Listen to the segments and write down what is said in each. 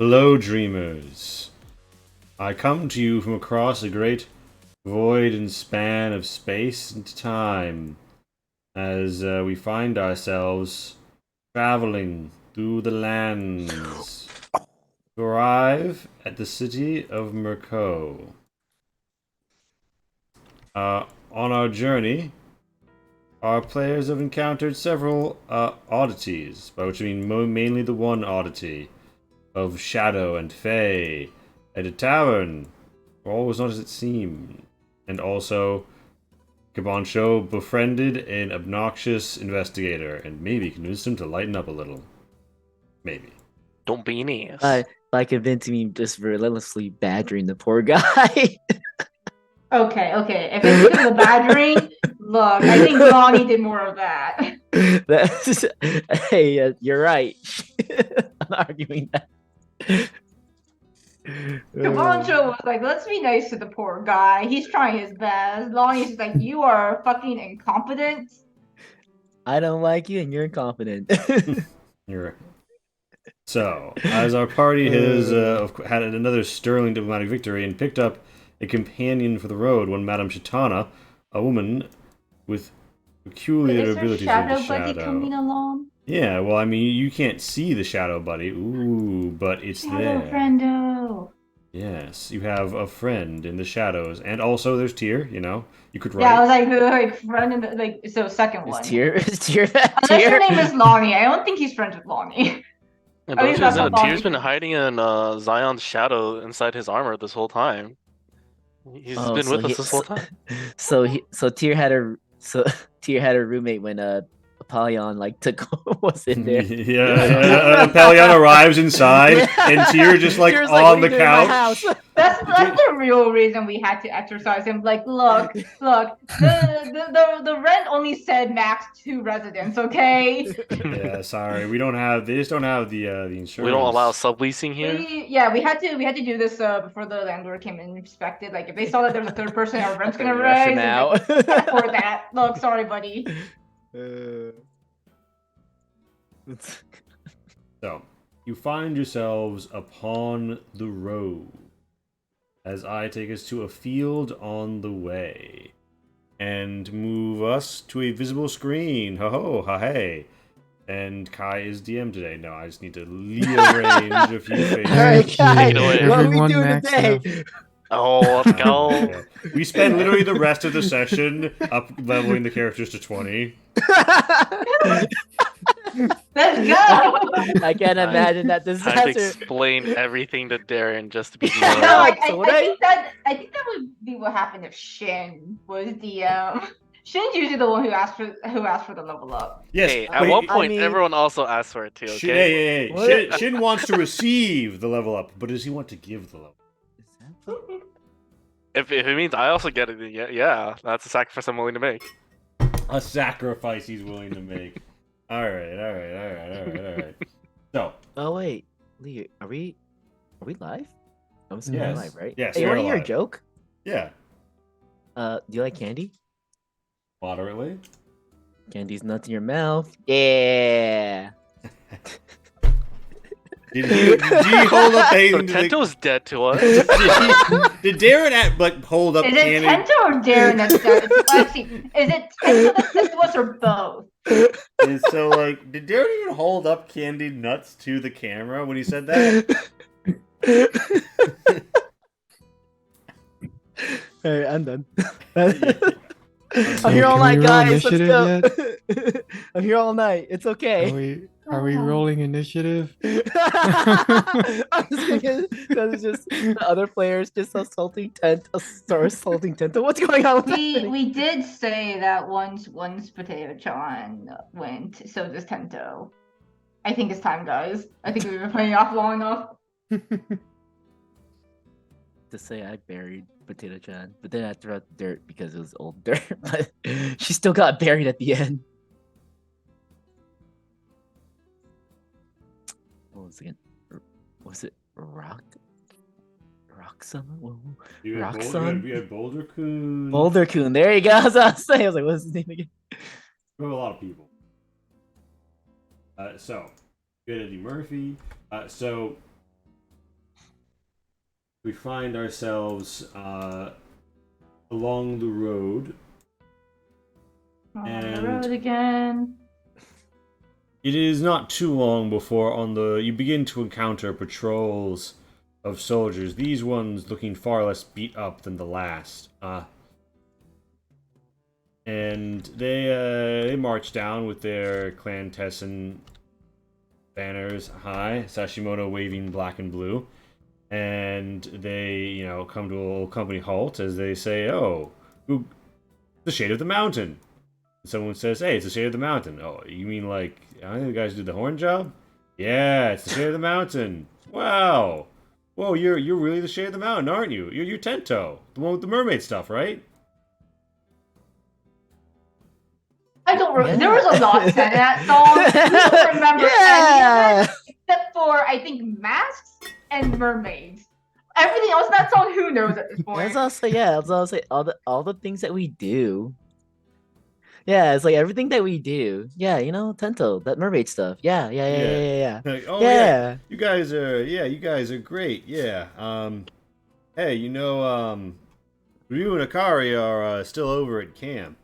Hello, dreamers. I come to you from across a great void and span of space and time as we find ourselves traveling through the lands to arrive at the city of Mirko. On our journey, our players have encountered several oddities, by which I mean mainly the one oddity of Shadow and Fae at a tavern, where all was not as it seemed. And also, Kabancho befriended an obnoxious investigator and maybe convinced him to lighten up a little. Maybe. Don't be an ass. By convincing me just relentlessly badgering the poor guy. Okay. If it's because of the badgering, look, I think Lonnie did more of that. Hey, you're right. I'm not arguing that. Kabancho was like, let's be nice to the poor guy. He's trying his best. Lonnie's just like, you are fucking incompetent. I don't like you and you're incompetent. You're right. So, as our party has had another sterling diplomatic victory and picked up a companion for the road, one Madame Chitana, a woman with peculiar Is her abilities shadow of the buddy shadow. coming along? Yeah, well, I mean, you can't see the shadow buddy. Ooh, but it's Shadow there. friendo. Yes, you have a friend in the shadows, and also there's Tyr. You know, you could write. Yeah, I was like friend in the so second one. Is Tyr Unless your name is Lonnie, I don't think he's friends with Lonnie. And I mean, don't you that's know, not Lonnie. Tyr's been hiding in Zion's shadow inside his armor this whole time. He's been with us this whole time. So Tyr had a roommate when Apollyon was in there. Yeah. Pelion arrives inside, and Tyr just Tyr's on "What the are you doing in my couch. house?" That's the real reason we had to exercise him. Like, look, the rent only said max 2 residents, okay? Yeah, sorry, we don't have. They just don't have the insurance. We don't allow subleasing here. We had to do this before the landlord came and inspected. Like, if they saw that there was a third person, our rent's gonna rise. Out. Like, can't afford that. Look, sorry, buddy. So, you find yourselves upon the road as I take us to a field on the way and move us to a visible screen. Ho ho, ha hey. And Kai is DM today. No, I just need to rearrange a few things. Alright, Kai, Away. what are we Everyone doing maxed today? Oh, let's go. Okay. We spend literally the rest of the session up leveling the characters to 20. Let's go. I can't imagine that Time to disaster. explain everything to Darren just to be Yeah. more. I think that would be what happened if Shin was DM. Shin's usually the one who asked for the level up. Yes. Hey, at wait, one point, I mean- everyone also asked for it too, Shin, okay? hey. What? Shin wants to receive the level up, but does he want to give the level? If it means I also get it, then yeah, that's a sacrifice I'm willing to make. A sacrifice he's willing to make. All right. So, Oh wait, Lee, are we live? I'm assuming Yes. we're live, right? Yes, Hey, we're want to hear a live. joke? yeah, Do you like candy? moderately. Candy's nuts in your mouth. Yeah. Did he hold up So anything to the... Tento's dead to us. Did Darren hold up Is it candy? Tento or Darren that's dead? Actually, is it Tento that's dead to us or both? And so, did Darren even hold up candied nuts to the camera when he said that? Alright, I'm done. So I'm here all can night, we roll guys. Let's initiative go. I'm here all night. It's okay. Are we rolling initiative? I'm just gonna because it's just the other players just assaulting Tento. What's going on with that? We did say that once Potato Chan went, so does Tento. I think it's time, guys. I think we've been playing off long enough. To say I buried Potato Chan, but then I threw out dirt because it was old dirt. But she still got buried at the end. What was it again? Was it Roxon? You had Roxanne? You had Boulder Coon. Boulder Coon. There you go. As I was saying, I was like, what's his name again? We have a lot of people. So, you had Eddie Murphy. So, we find ourselves along the road. On And- the road again. It is not too long before you begin to encounter patrols of soldiers. These ones looking far less beat up than the last. And they march down with their clandestine banners high, Sashimoto waving black and blue, and they come to a little company halt as they say, "Oh, the shade of the mountain." Someone says, "Hey, it's the shade of the mountain." "Oh, you mean like I think the guys did the horn job?" "Yeah, it's the shade of the mountain." "Wow, whoa, you're really the shade of the mountain, aren't you? You're Tento, the one with the mermaid stuff, right?" I don't remember. Yeah. There was a lot said in that song. We don't remember any of Yeah. it except for I think masks and mermaids. Everything else in that song, who knows at this point? That's also That's also all the things that we do. Yeah, it's like everything that we do. Yeah, Tento, that mermaid stuff. Yeah. Like, oh Yeah. you guys are great. Yeah. Hey, Ryu and Akari are still over at camp,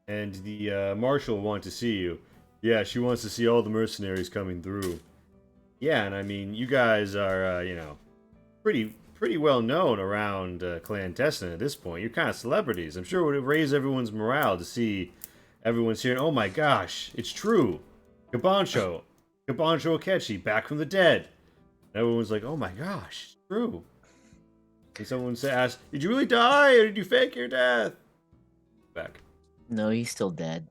and the marshal wants to see you. Yeah, she wants to see all the mercenaries coming through. Yeah, and I mean, you guys are pretty well known around clandestine at this point. You're kind of celebrities. I'm sure it would raise everyone's morale to see everyone's here. Oh my gosh, it's true. Kabancho Akechi, back from the dead. And everyone's like, oh my gosh, it's true. And someone asks, did you really die or did you fake your death? Back. No, he's still dead.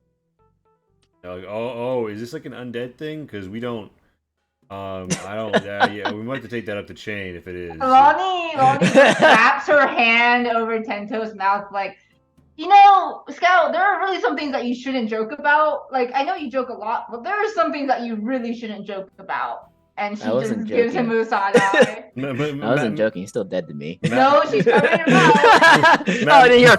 They're like, oh, is this like an undead thing? Because we don't. I don't. Yeah, we might have to take that up the chain if it is. Lonnie just slaps her hand over Tento's mouth like, Scout, there are really some things that you shouldn't joke about. Like, I know you joke a lot, but there are some things that you really shouldn't joke about. And she just gives him a side eye. I wasn't joking. He's still dead to me. No, she's covering him up. Oh, then you're.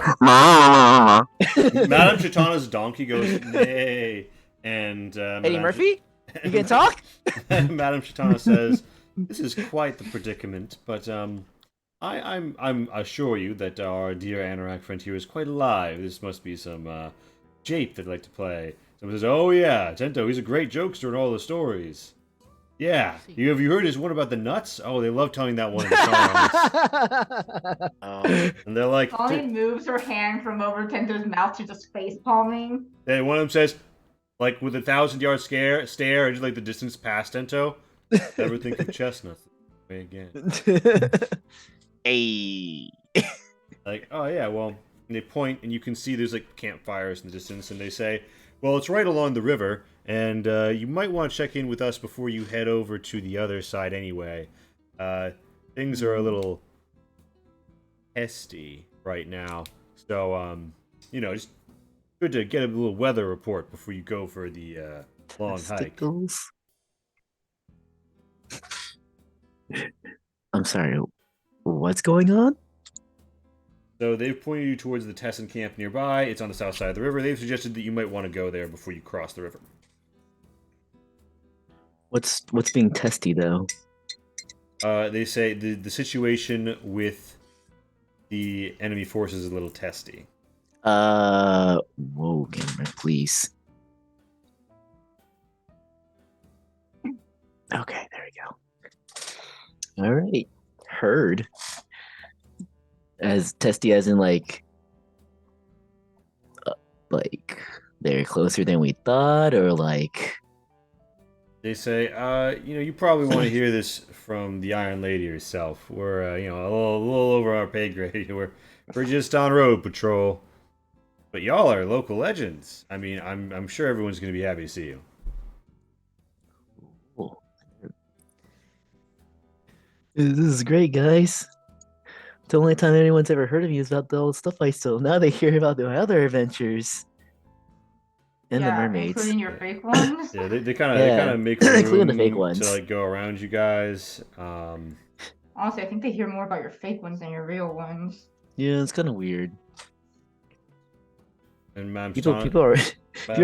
Madame Chitana's donkey goes, nay. And Eddie Murphy? You can talk? Madame Chitana says, this is quite the predicament, but I'm assure you that our dear Anorak friend here is quite alive. This must be some jape they'd like to play. Someone says, oh yeah, Tento, he's a great jokester in all the stories. Yeah, have you heard his one about the nuts? Oh, they love telling that one in the songs. And they're like, Lonnie moves her hand from over Tento's mouth to just face palming. and one of them says, like with a 1,000-yard stare, just like the distance past Tento, never think of chestnuts way again. Hey. Like, oh yeah, well, and they point, and you can see there's like campfires in the distance, and they say, well, it's right along the river, and you might want to check in with us before you head over to the other side anyway. Things are a little testy right now, so just good to get a little weather report before you go for the long hike. I'm sorry, what's going on? So they've pointed you towards the Tessin camp nearby. It's on the south side of the river. They've suggested that you might want to go there before you cross the river. What's being testy though? They say the situation with the enemy forces is a little testy. Whoa, camera, please. Okay, there we go. All right, heard. As testy as in like they're closer than we thought, or like They say, you probably want to hear this from the Iron Lady herself. We're, a little over our pay grade. We're just on road patrol. But y'all are local legends. I mean, I'm sure everyone's going to be happy to see you. Cool. This is great, guys. The only time anyone's ever heard of me is about the old stuff I stole. Now they hear about my other adventures. And the mermaids. Including your fake ones. Yeah, they kind of make room Including the fake ones. to like go around you guys. Honestly, I think they hear more about your fake ones than your real ones. Yeah, it's kind of weird. And Madame People Chitana,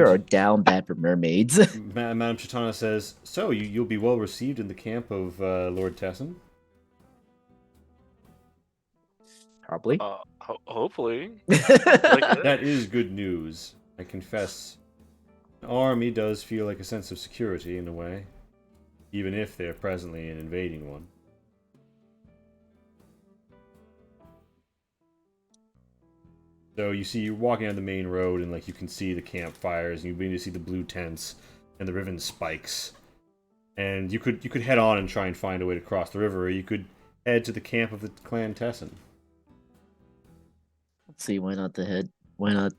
are down bad for mermaids. Madame Chitana says, so you'll be well received in the camp of Lord Tessin? Probably. Hopefully. That is good news. I confess. An army does feel like a sense of security in a way, even if they're presently invading one. So you see, you're walking on the main road, and like you can see the campfires, and you begin to see the blue tents and the ribbon spikes. And you could head on and try and find a way to cross the river, or you could head to the camp of the clan Tessin. Let's see. Why not the head? Why not?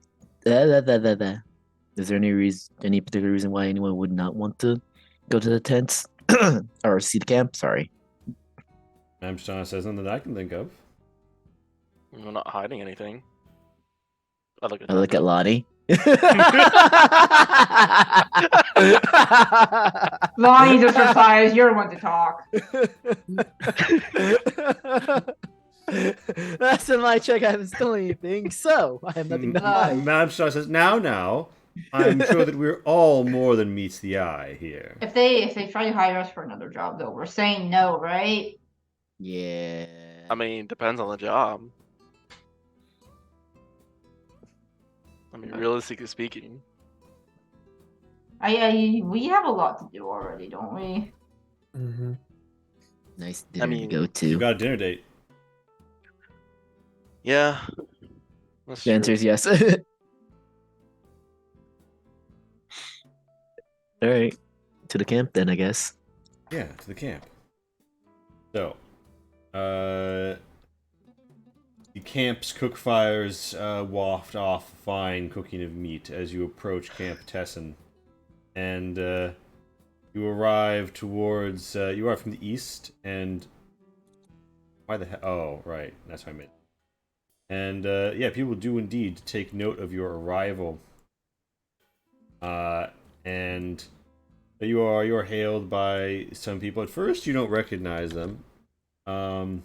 Is there any particular reason why anyone would not want to go to the tents or see the camp? Sorry. Amstrad says nothing that I can think of. We're not hiding anything. I look at Lonnie. Lonnie just replies, "You're one to talk." Last time I checked, I haven't stolen anything, so I have nothing to hide. Amstrad says, now, I'm sure that we're all more than meets the eye here. If they try to hire us for another job, though, we're saying no, right? Yeah. I mean, depends on the job. I mean, realistically speaking. We have a lot to do already, don't we? Mm-hmm. Nice dinner mean, to go to. You got a dinner date. Yeah. That's The true. answer is yes. All right, to the camp then, I guess. Yeah, to the camp. So, the camp's cook fires waft off fine cooking of meat as you approach Camp Tessin. And you arrive towards, you are from the east, and why the hell? Oh, right, that's what I meant. And yeah, people do indeed take note of your arrival. And you are hailed by some people. At first, you don't recognize them, but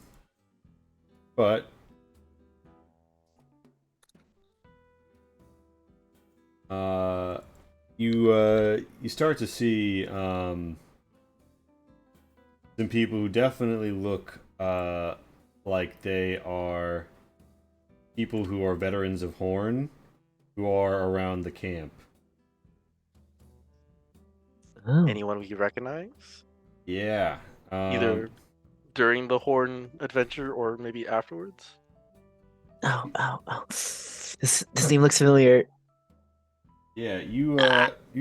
you start to see some people who definitely look like they are people who are veterans of Horn, who are around the camp. Oh. Anyone we recognize? Yeah. Either during the Horn adventure or maybe afterwards? Oh. This name looks familiar. Yeah, you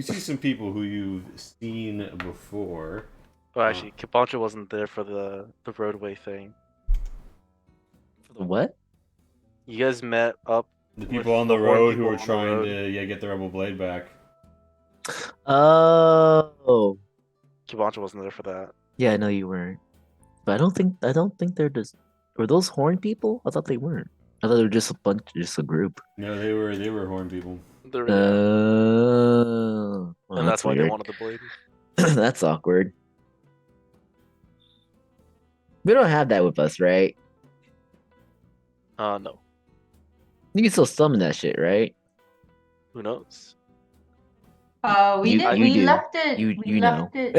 see some people who you've seen before. Oh, actually, Kibancha wasn't there for the roadway thing. For the what? You guys met up. The with people on the Horn road people who are on the trying road. to get the Rebel Blade back. Oh. Kibancha wasn't there for that. Yeah, I know you weren't. But I don't think they're just. Were those Horn people? I thought they weren't. I thought they were just a group. No, they were Horn people. There, yeah. Oh. Well, And that's why they weird. wanted the blade. That's awkward. We don't have that with us, right? No. You can still summon that shit, right? Who knows? We You- did. you We do. left it. You we left know. it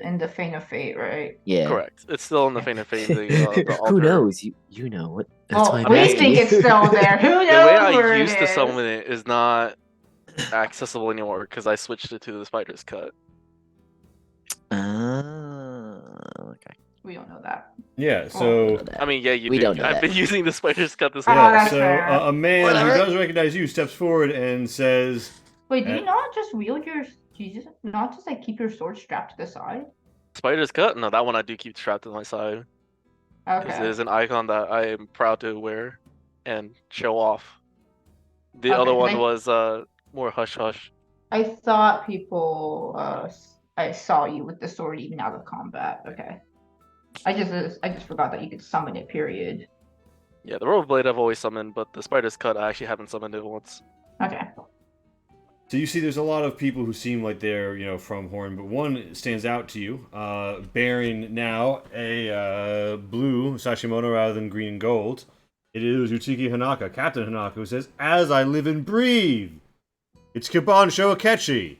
in the Fane of Fate, right? Yeah. Correct. It's still in the Fane of Fate. The Who altar. knows? You know what? That's Well, why I'm we asking think you. it's still there. Who knows The way where I it used to is? summon it is not accessible anymore because I switched it to the Spider's Cut. Okay. We don't know that. Yeah, I so don't know that. I mean, yeah, you We do. don't know I've that. been using the Spider's Cut this Oh, whole yeah, that's so fair. a man Whatever. who does recognize you steps forward and says, Wait, do you Uh, not just wield your? Do you just not just like keep your sword strapped to the side? Spider's Cut? No, that one I do keep strapped to my side. Because Okay. it is an icon that I am proud to wear and show off. The Okay, other 'cause one I- was more hush hush. I thought people. I saw you with the sword even out of combat. Okay. I just forgot that you could summon it. Period. Yeah, the Robe Blade I've always summoned, but the Spider's Cut I actually haven't summoned it once. Okay. so you see there's a lot of people who seem like they're, from Horn, but one stands out to you, bearing now a blue Sashimono rather than green and gold. It is Uchiki Hanaka, Captain Hanaka, who says, "As I live and breathe, it's Kibansho Akechi."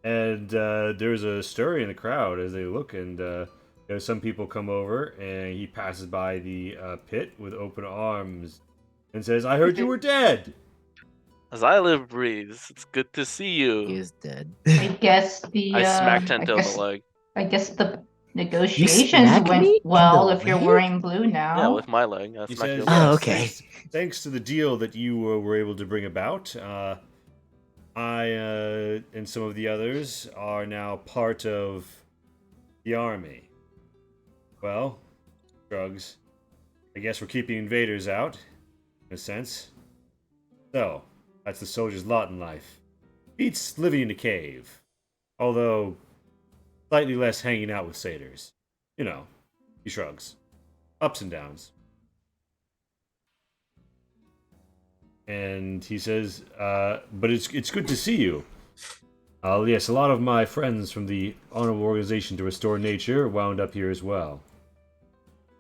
And there's a stir in the crowd as they look, and some people come over, and he passes by the pit with open arms and says, "I heard you were dead." As I live, breathes. It's good to see He you. is dead. I guess the I smacked I Tento in the guess leg. I guess the You negotiations smacked went me in well the if you're leg? wearing blue now. Yeah, with my leg. I He smacked says, your leg. Oh, "Yes, okay. thanks to the deal that you were able to bring about, I and some of the others are now part of the army. Well, drugs. I guess we're keeping invaders out, in a sense. So, that's the soldier's lot in life. Beats living in a cave. Although, slightly less hanging out with satyrs. You know, he shrugs. Ups and downs. And he says, but it's good to see you. Yes, a lot of my friends from the Honorable Organization to Restore Nature wound up here as well.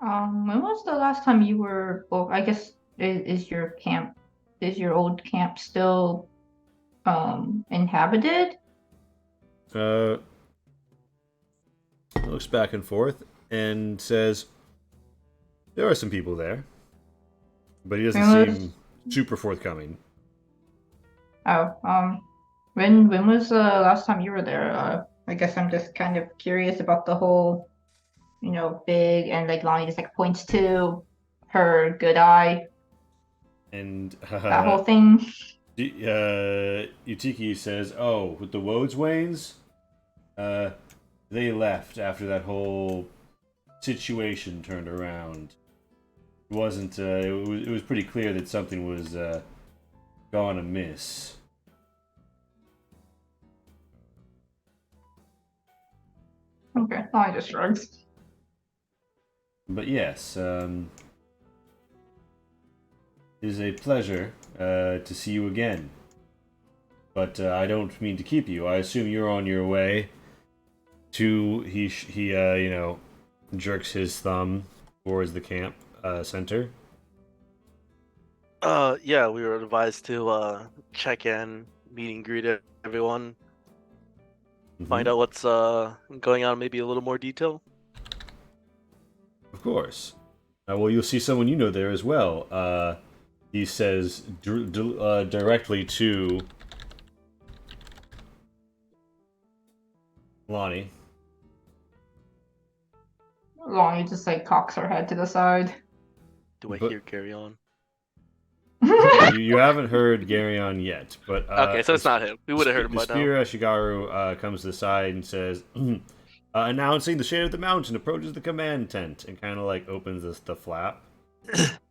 When was the last time you were? Well, I guess is your old camp still inhabited? Looks back and forth and says, there are some people there. But he doesn't seem super forthcoming. Oh, when was the last time you were there? I guess I'm just kind of curious about the whole, big, and like Lonnie just like points to her good eye, And that whole thing. Utiki says, "Oh, with the Woadswains, they left after that whole situation turned around. It wasn't. It was pretty clear that something was gone amiss." Okay, Lonnie just shrugs. But yes, it is a pleasure to see you again. But I don't mean to keep you. I assume you're on your way to. He jerks his thumb towards the camp center. Yeah, we were advised to check in, meet and greet everyone, find out what's going on, maybe a little more detail. Of course. Well, you'll see someone you know there as well. He says directly to Lonnie. Lonnie just like cocks her head to the side. Do I But- hear carry on? You haven't heard Garyon yet, but Okay, so it's not him. We would have heard him the by now. Spear Ashigaru comes to the side and says, announcing the shade of the mountain approaches the command tent, and kind of like opens the flap.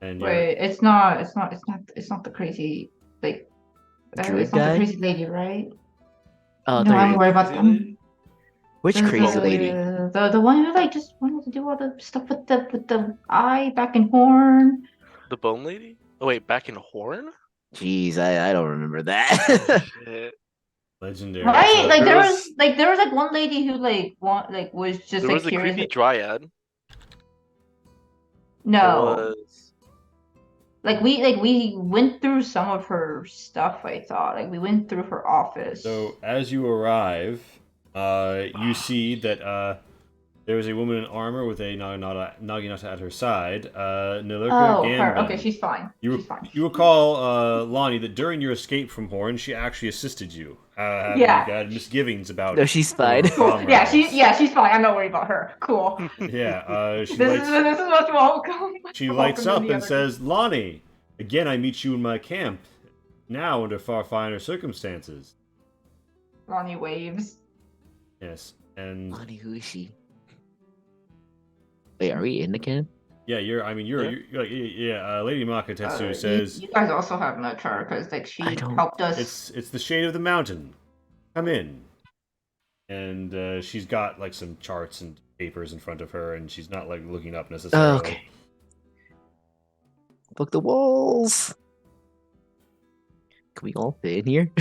And Wait, it's not the crazy like Druid it's not guy? the crazy lady, right? Oh, No, I'm there. worried about Crazy them. lady? Which crazy lady? The one who like just wanted to do all the stuff with the eye back and horn. The bone lady? Oh wait, back in Horn? Jeez, I don't remember Oh, that. shit. legendary. Right? So- Like there there was like one lady who was just There like was a curious. creepy dryad. No. There was... We went through some of her stuff, I thought. Like we went through her office. So as you arrive, you see that there is a woman in armor with a Naginata at her side. Nilurka Oh, Gambin. her. Okay, she's fine. She's fine. You recall, Lonnie, that during your escape from Horn, she actually assisted you. Having Yeah. you had misgivings about. No, she's fine. her Cool. comrades. She's fine. I'm not worried about her. Cool. Yeah. She This lights, is much welcome. she welcome lights than up the and other- says, "Lonnie, again I meet you in my camp. Now under far finer circumstances." Lonnie waves. Yes, and Lonnie, who is she? Wait, are we in the camp? yeah, you're like, Lady Makatetsu says, You guys also have no chart because like she I don't- helped us. It's the shade of the mountain. Come in." And she's got like some charts and papers in front of her, and she's not like looking up necessarily. Oh, okay. Book the walls. Can we all fit in here?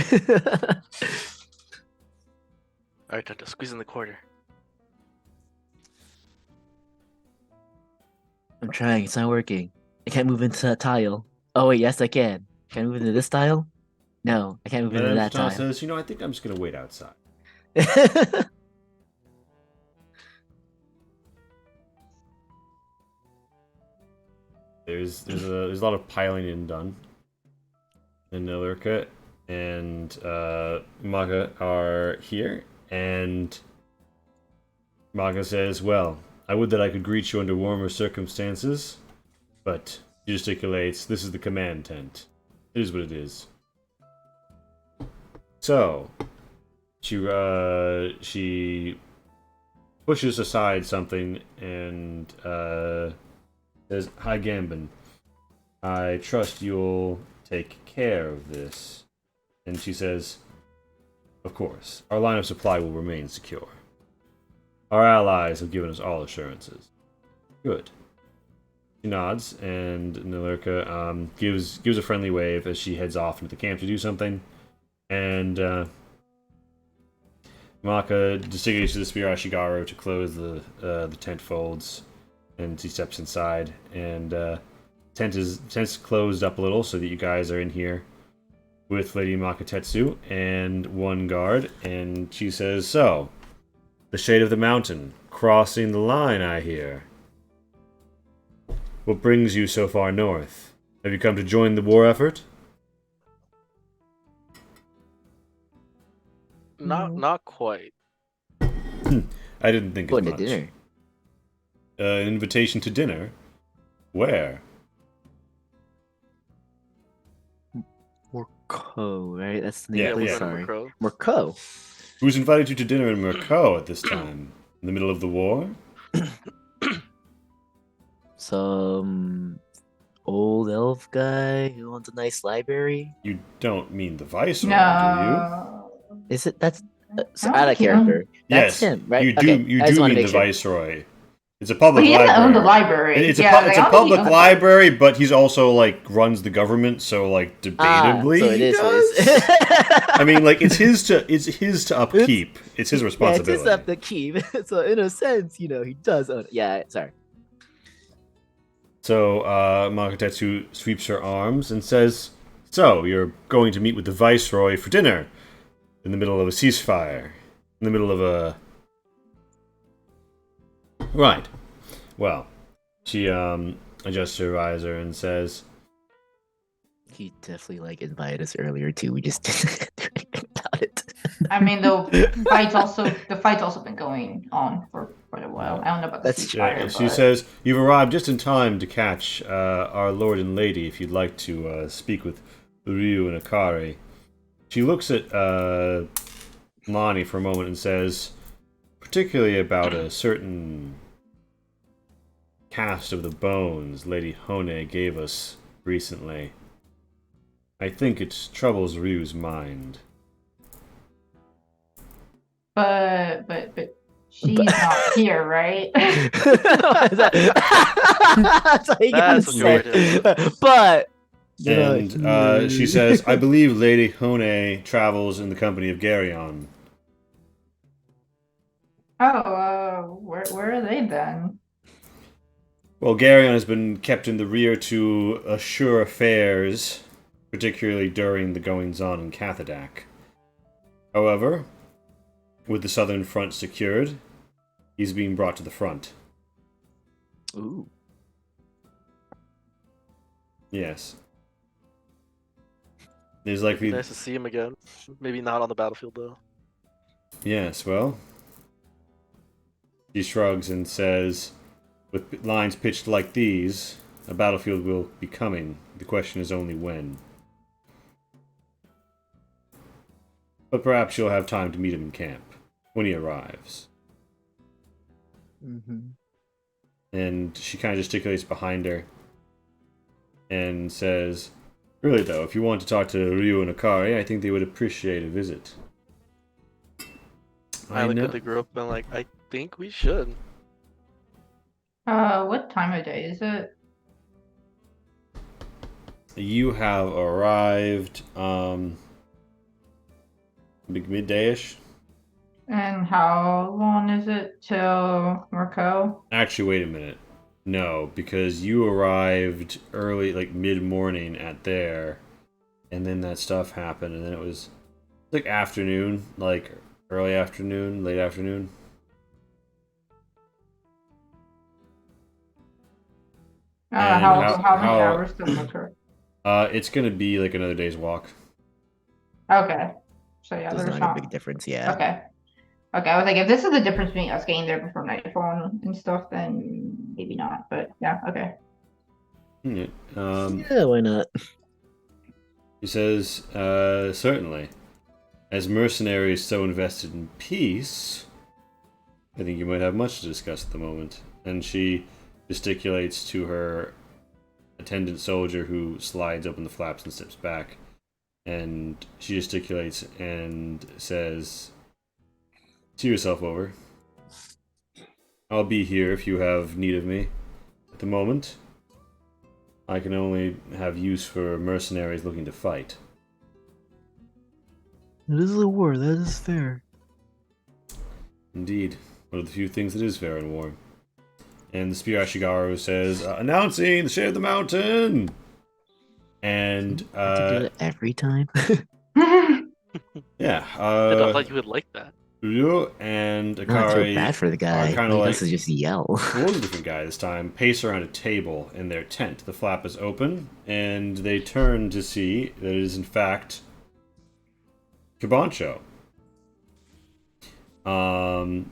Alright, Tento, squeeze in the corner. I'm trying. It's not working. I can't move into that tile. Oh wait, yes I can. Can I move into this tile? No, I can't move And into then that Tom tile. says, I think I'm just gonna wait outside. there's a lot of piling in done. And Nilurka and Maka are here, and Maka says, "Well, I would that I could greet you under warmer circumstances, but," she gesticulates, "this is the command tent. It is what it is." So, she pushes aside something and says, "Hi, Gambin. I trust you'll take care of this." And she says, "Of course. Our line of supply will remain secure. Our allies have given us all assurances." Good. She nods, and Nilurka gives a friendly wave as she heads off into the camp to do something. And Maka gesticulates to the Spear Ashigaru to close the tent folds, and he steps inside. And tent's closed up a little so that you guys are in here with Lady Makatetsu and one guard. And she says, "So, the shade of the mountain, crossing the line, I hear. What brings you so far north? Have you come to join the war effort?" Not quite. I didn't think as Going to much. dinner. An invitation to dinner? Where? Morco, right? That's the name Yeah, of the we're place. going to Sorry. Macro. Morco. Who's invited you to dinner in Mirko at this time? In the middle of the war? Some old elf guy who owns a nice library. You don't mean the Viceroy, do No. Is it? That's so I don't out of think he owns- character. you? That's Yes, him, right? you do. Okay, You I just do wanna mean make the sure. Viceroy. It's a public But he library. doesn't own the library. It's Yeah, a like, I don't think he public owns it. library, but he's also like runs the government, so like debatably So it he is. does. I mean, like it's his to upkeep. It's his Yeah, responsibility. it's his up to keep. So in a sense, he does own it. Yeah, sorry. So Makatetsu sweeps her arms and says, "So you're going to meet with the Viceroy for dinner in the middle of a ceasefire, in the middle of a." Right. Well, she adjusts her visor and says, He definitely invited us earlier too. We just didn't do anything about it. I mean, the fight's also been going on for quite a while. I don't know about the That's ceasefire. Yeah, she but- says, "You've arrived just in time to catch our Lord and Lady if you'd like to speak with Ryu and Akari." She looks at Lonnie for a moment and says, "Particularly about a certain cast of the bones Lady Hone gave us recently. I think it troubles Ryu's mind." But she's not here, right? That's all you gotta That's what say. it But And she says, "I believe Lady Hone travels in the company of Garyon." Oh, where are they then? Well, Garyon has been kept in the rear to assure affairs, particularly during the goings-on in Cathadak. However, with the southern front secured, he's being brought to the front. ooh, Yes. There's likely... Nice to see him again. Maybe not on the battlefield though. Yes, well... She shrugs and says, "With lines pitched like these, a battlefield will be coming. The question is only when. But perhaps you'll have time to meet him in camp, when he arrives." mm-hmm. And she kind of gesticulates behind her and says, "Really though, if you want to talk to Ryu and Akari, I think they would appreciate a visit." I look at the group and like, I think we should. What time of day is it? You have arrived, midday-ish. And how long is it till Mirko? Actually, wait a minute. No, because you arrived early, like mid-morning at there, and then that stuff happened, and then it was like afternoon, like early afternoon, late afternoon. And how many hours to look her? It's gonna be like another day's walk. Okay. So yeah, There's there's not a big difference, yeah. Okay. Okay, I was like, if this is the difference between us getting there before nightfall and stuff, then maybe not. But yeah, okay. Yeah. Yeah, why not? He says, certainly. As mercenaries so invested in peace, I think you might have much to discuss at the moment. And she gesticulates to her attendant soldier who slides open the flaps and steps back. And she gesticulates and says, "See yourself over. I'll be here if you have need of me. At the moment, I can only have use for mercenaries looking to fight." It is a war, that is fair. Indeed. One of the few things that is fair in war. And the Spear Ashigaru says, "Announcing the shade of the mountain!" And, To do it every time. yeah, I thought you would like that. Ryo and No, I feel Akari bad for the guy. are kind He of has like, to just yell. well, a different guy this time, pace around a table in their tent. The flap is open, and they turn to see that it is in fact Kabancho. And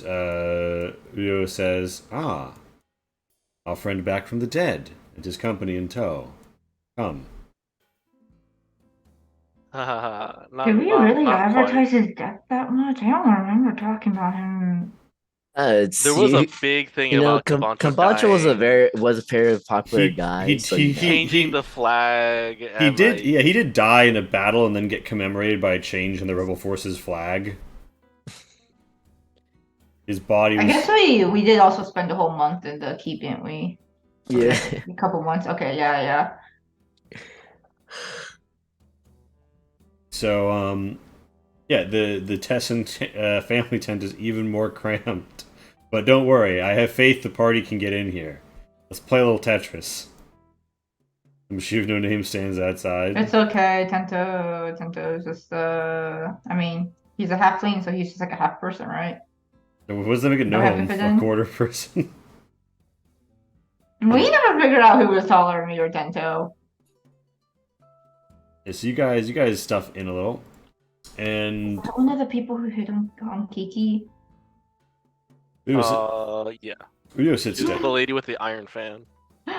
Ryo says, "Ah, our friend back from the dead, and his company in tow. Come." Not, Did we not- really not advertise quite. his death that much? I don't remember talking about him. It's, There was a big thing you know, about Kabancho Kambacha was dying, a very popular He- guy. he- so he- you know. changing the flag. He And did, like, yeah, he did die in a battle and then get commemorated by a change in the rebel forces flag. His body I was. guess we did also spend a whole month in the keep, didn't we? Yeah. A couple months. Okay, yeah. So, yeah, the Tessin family tent is even more cramped. But don't worry, I have faith the party can get in here. Let's play a little Tetris. The machine of no name stands outside. It's okay. Tento is just I mean, he's a halfling, so he's just like a half person, right? What does that make a Do I have to gnome? fit A in? quarter person? We never figured out who was taller than me or Tento. Yeah, so you guys stuff in a little. And Is that one of the people who hit on Kiki? yeah. Ryo sits She's down. the lady with the iron fan.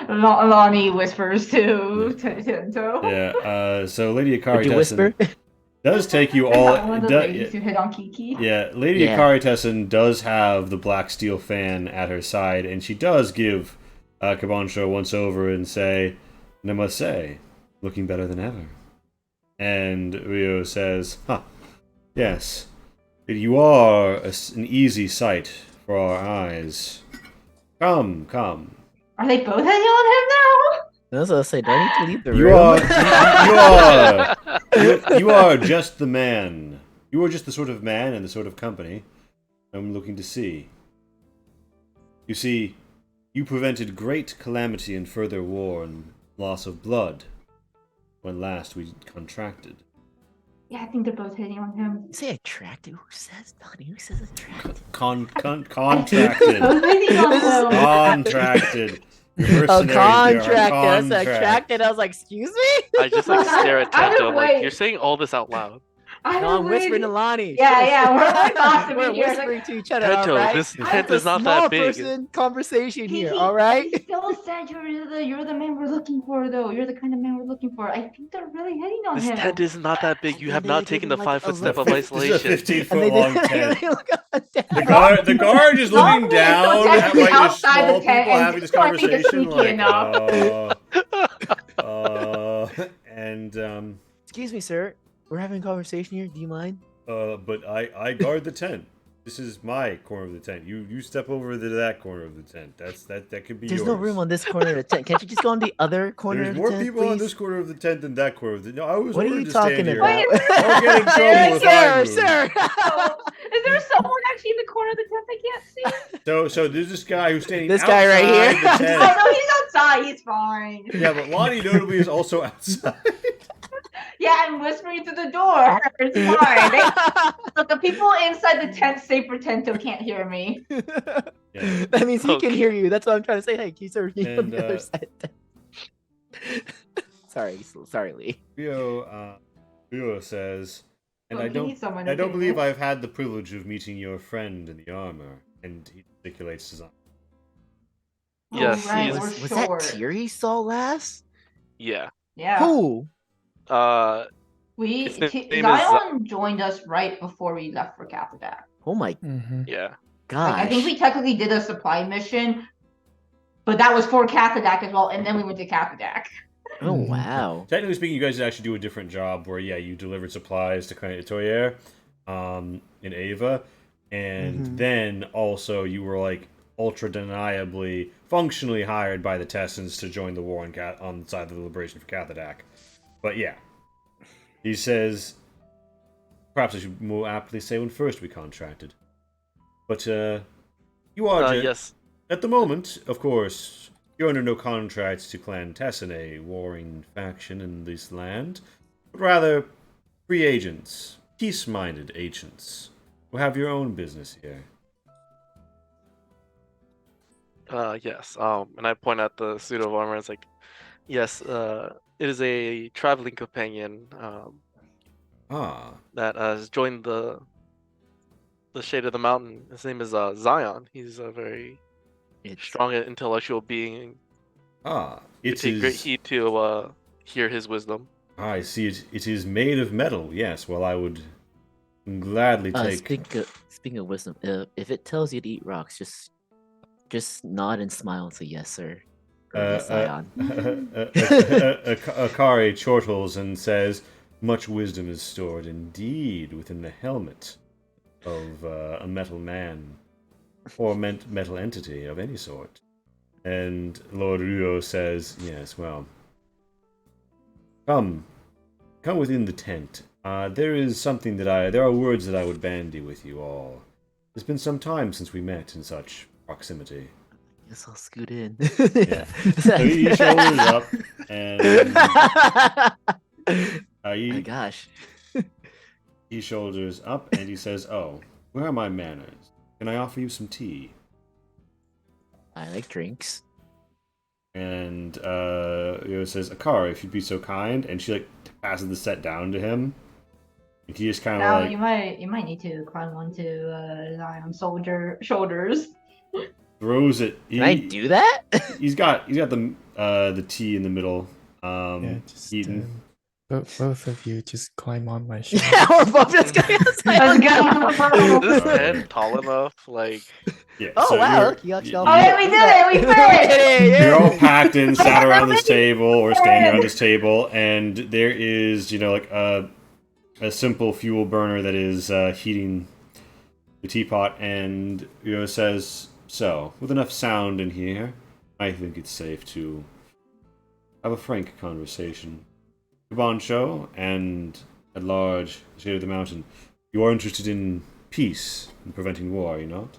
Lonnie whispers to Tento. Yeah, so Lady Akari Would you whisper? Tessin does take you Is all. that one of the ladies who hit on Kiki? Yeah, Lady Yeah. Akari Tessin does have the black steel fan at her side, and she does give Kabancho once over and say, "And I must say, looking better than ever." And Ryo says, "Huh, yes, you are an easy sight for our eyes. Come. Are they both hitting on him now? I was gonna say, do I need to leave the You room? you are just the man. You are just the sort of man and the sort of company I'm looking to see. You see, you prevented great calamity and further war and loss of blood when last we contracted. Yeah, I think they're both hitting on him. You say attractive? Who says Donnie? Who says attractive? Contracted. Both hitting on him. Contracted. Your Oh, mercenaries, they are contracted. That's attracted. I was like, excuse me? I just like stare at Either Tento. I'm like, way. you're saying all this out loud. No, I'm whispering to Lonnie. Yeah, we're like gossiping We're here. whispering to each other, Tento, alright? this I'm tent It's is a not small that big. person conversation here, Kiki, alright? You still said you're the man we're looking for, though. You're the kind of man we're looking for. I think they're really hitting on This him. tent is not that big. You And have they not didn't taken even the like 5-foot a step look. of This is a isolation. 15-foot long tent. Look at that. The guard is looking Lonnie is down so at technically like the outside small the tent people and having this trying to get conversation. sneaky Like, Excuse me, sir. We're having a conversation here. Do you mind? but I guard the tent. This is my corner of the tent. You step over to that corner of the tent. That could be There's yours. no room on this corner of the tent. Can't you just go on the other corner There's of the more tent, people please? on this corner of the tent than that corner of the. No, I was What are ordered you to talking stand here. about? I'll get in trouble if I move. Sir. Is there someone actually in the corner of the tent I can't see? So there's this guy who's standing. This guy right outside here. The Oh tent. no, he's outside. He's fine. Yeah, but Lonnie notably is also outside. Yeah, I'm whispering through the door. It's fine. Look, the people inside the tent, safe for Tento, can't hear me. Yeah. That means he can Okay. hear you. That's what I'm trying to say. Hey, he's already on And, the other side. Sorry, Lee. Rio says, and Look, he needs someone I to don't do believe this. I've had the privilege of meeting your friend in the armor. And he articulates his arm. Yes, Oh, right, he's we're Was that short. Tyr he saw last? yeah. Yeah. Who? His name is Zion joined us right before we left for Cathadak. Oh my Mm-hmm. yeah. gosh. Like, I think we technically did a supply mission, but that was for Cathadak as well, and then we went to Cathadak. Oh Mhm. wow. Technically speaking, you guys actually do a different job where, yeah, you delivered supplies to Clan Itoyer in Ava, and Mhm. then also you were, like, ultra deniably, functionally hired by the Tessans to join the war on the side of the Liberation for Cathadak. But yeah. He says, perhaps I should more aptly say when first we contracted. But, you are Yes. at the moment, of course, you're under no contract to Clan Tessin, a warring faction in this land, but rather free agents, peace-minded agents, who have your own business here. Yes. And I point at the suit of armor. It's like, yes. It is a traveling companion. Ah, That has joined the shade of the mountain. His name is Zion. He's a very It's strong and intellectual being. We it take great is. heed to hear his wisdom. I see it. It is made of metal. Yes. Well, I would gladly take. speaking of wisdom, if it tells you to eat rocks, just nod and smile and say yes, sir. Or yes, Zion. Akari chortles and says, "Much wisdom is stored indeed within the helmet of a metal man or metal entity of any sort." And Lord Ruo says, "Yes, well, come within the tent. There is something there are words that I would bandy with you all. It's been some time since we met in such proximity." Guess I'll scoot in. Yeah. So he shoulders up and My gosh. he shoulders up and he says, "Oh, where are my manners? Can I offer you some tea?" I like drinks. And Yo says, "Akari, if you'd be so kind," and she like passes the set down to him. And he just kind of Now like you might need to climb onto Zion's shoulders. throws it. Can I do that? He's got the tea in the middle. Yeah, just Eaten. both of you just climb on my shoulder. Yeah, we're both just going Let's go! Is this Alright. tent tall enough? Like, Yeah. Oh so wow! you're- Look, you actually Oh, yeah, we did it! We did it! You're all packed in, sat around this table, or standing around this table, and there is, like a simple fuel burner that is heating the teapot, and says, "So, with enough sound in here, I think it's safe to have a frank conversation. Kabancho, and at large, the Shade of the Mountain, you are interested in peace and preventing war, are you not?"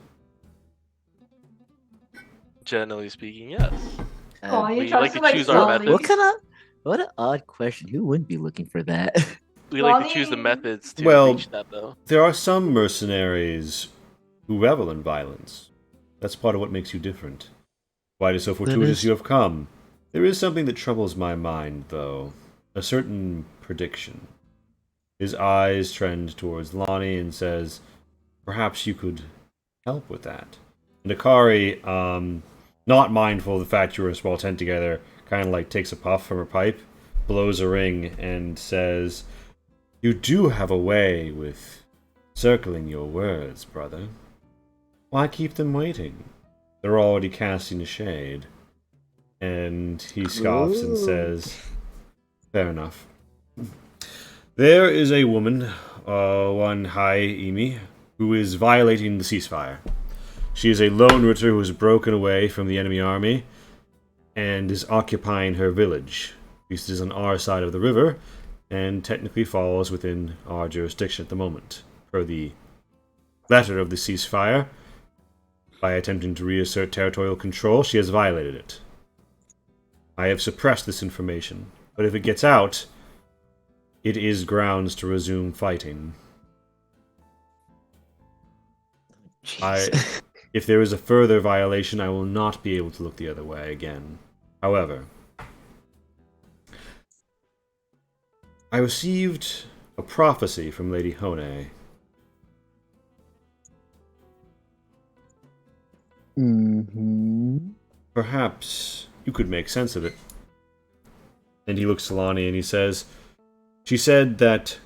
generally speaking, yes. Oh, you we try like to to like choose our slowly. methods. What an odd question. Who wouldn't be looking for that? We like to choose the Lonnie- methods to Well- reach that, though. There are some mercenaries who revel in violence. That's part of what makes you different. Why it is so fortuitous is- you have come. There is something that troubles my mind, though. A certain prediction. His eyes trend towards Lonnie and says, "Perhaps you could help with that." And Akari, not mindful of the fact you were in a small tent together, kind of like takes a puff from her pipe, blows a ring, and says, "You do have a way with circling your words, brother. Why keep them waiting? They're already casting a shade." And he scoffs and Ooh. says, "Fair enough. There is a woman, one Hai Imi, who is violating the ceasefire. She is a lone ritter who has broken away from the enemy army and is occupying her village. This is on our side of the river and technically falls within our jurisdiction at the moment. Per the letter of the ceasefire, by attempting to reassert territorial control, she has violated it. I have suppressed this information, but if it gets out, it is grounds to resume fighting. Jeez. If there is a further violation, I will not be able to look the other way again. However, I received a prophecy from Lady Hone. Mm-hmm. Perhaps you could make sense of it. And he looks to Lonnie and he says, she said that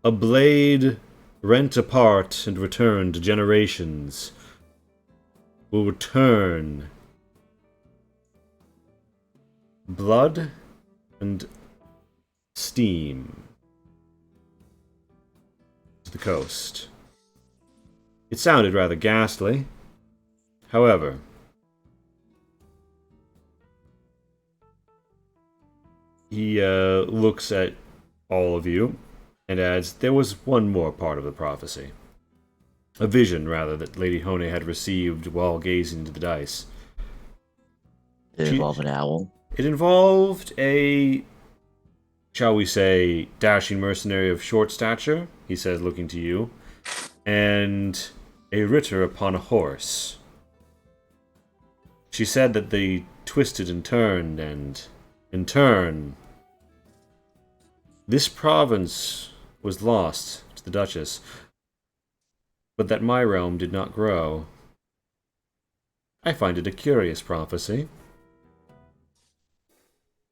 a blade rent apart and returned to generations will return blood and steam to the coast. It sounded rather ghastly. However, he looks at all of you and adds, there was one more part of the prophecy. A vision, rather, that Lady Hone had received while gazing into the dice. Did it involve an owl? It involved a, shall we say, dashing mercenary of short stature, he says, looking to you, and a ritter upon a horse. She said that they twisted and turned, and in turn, this province was lost to the Duchess, but that my realm did not grow. I find it a curious prophecy.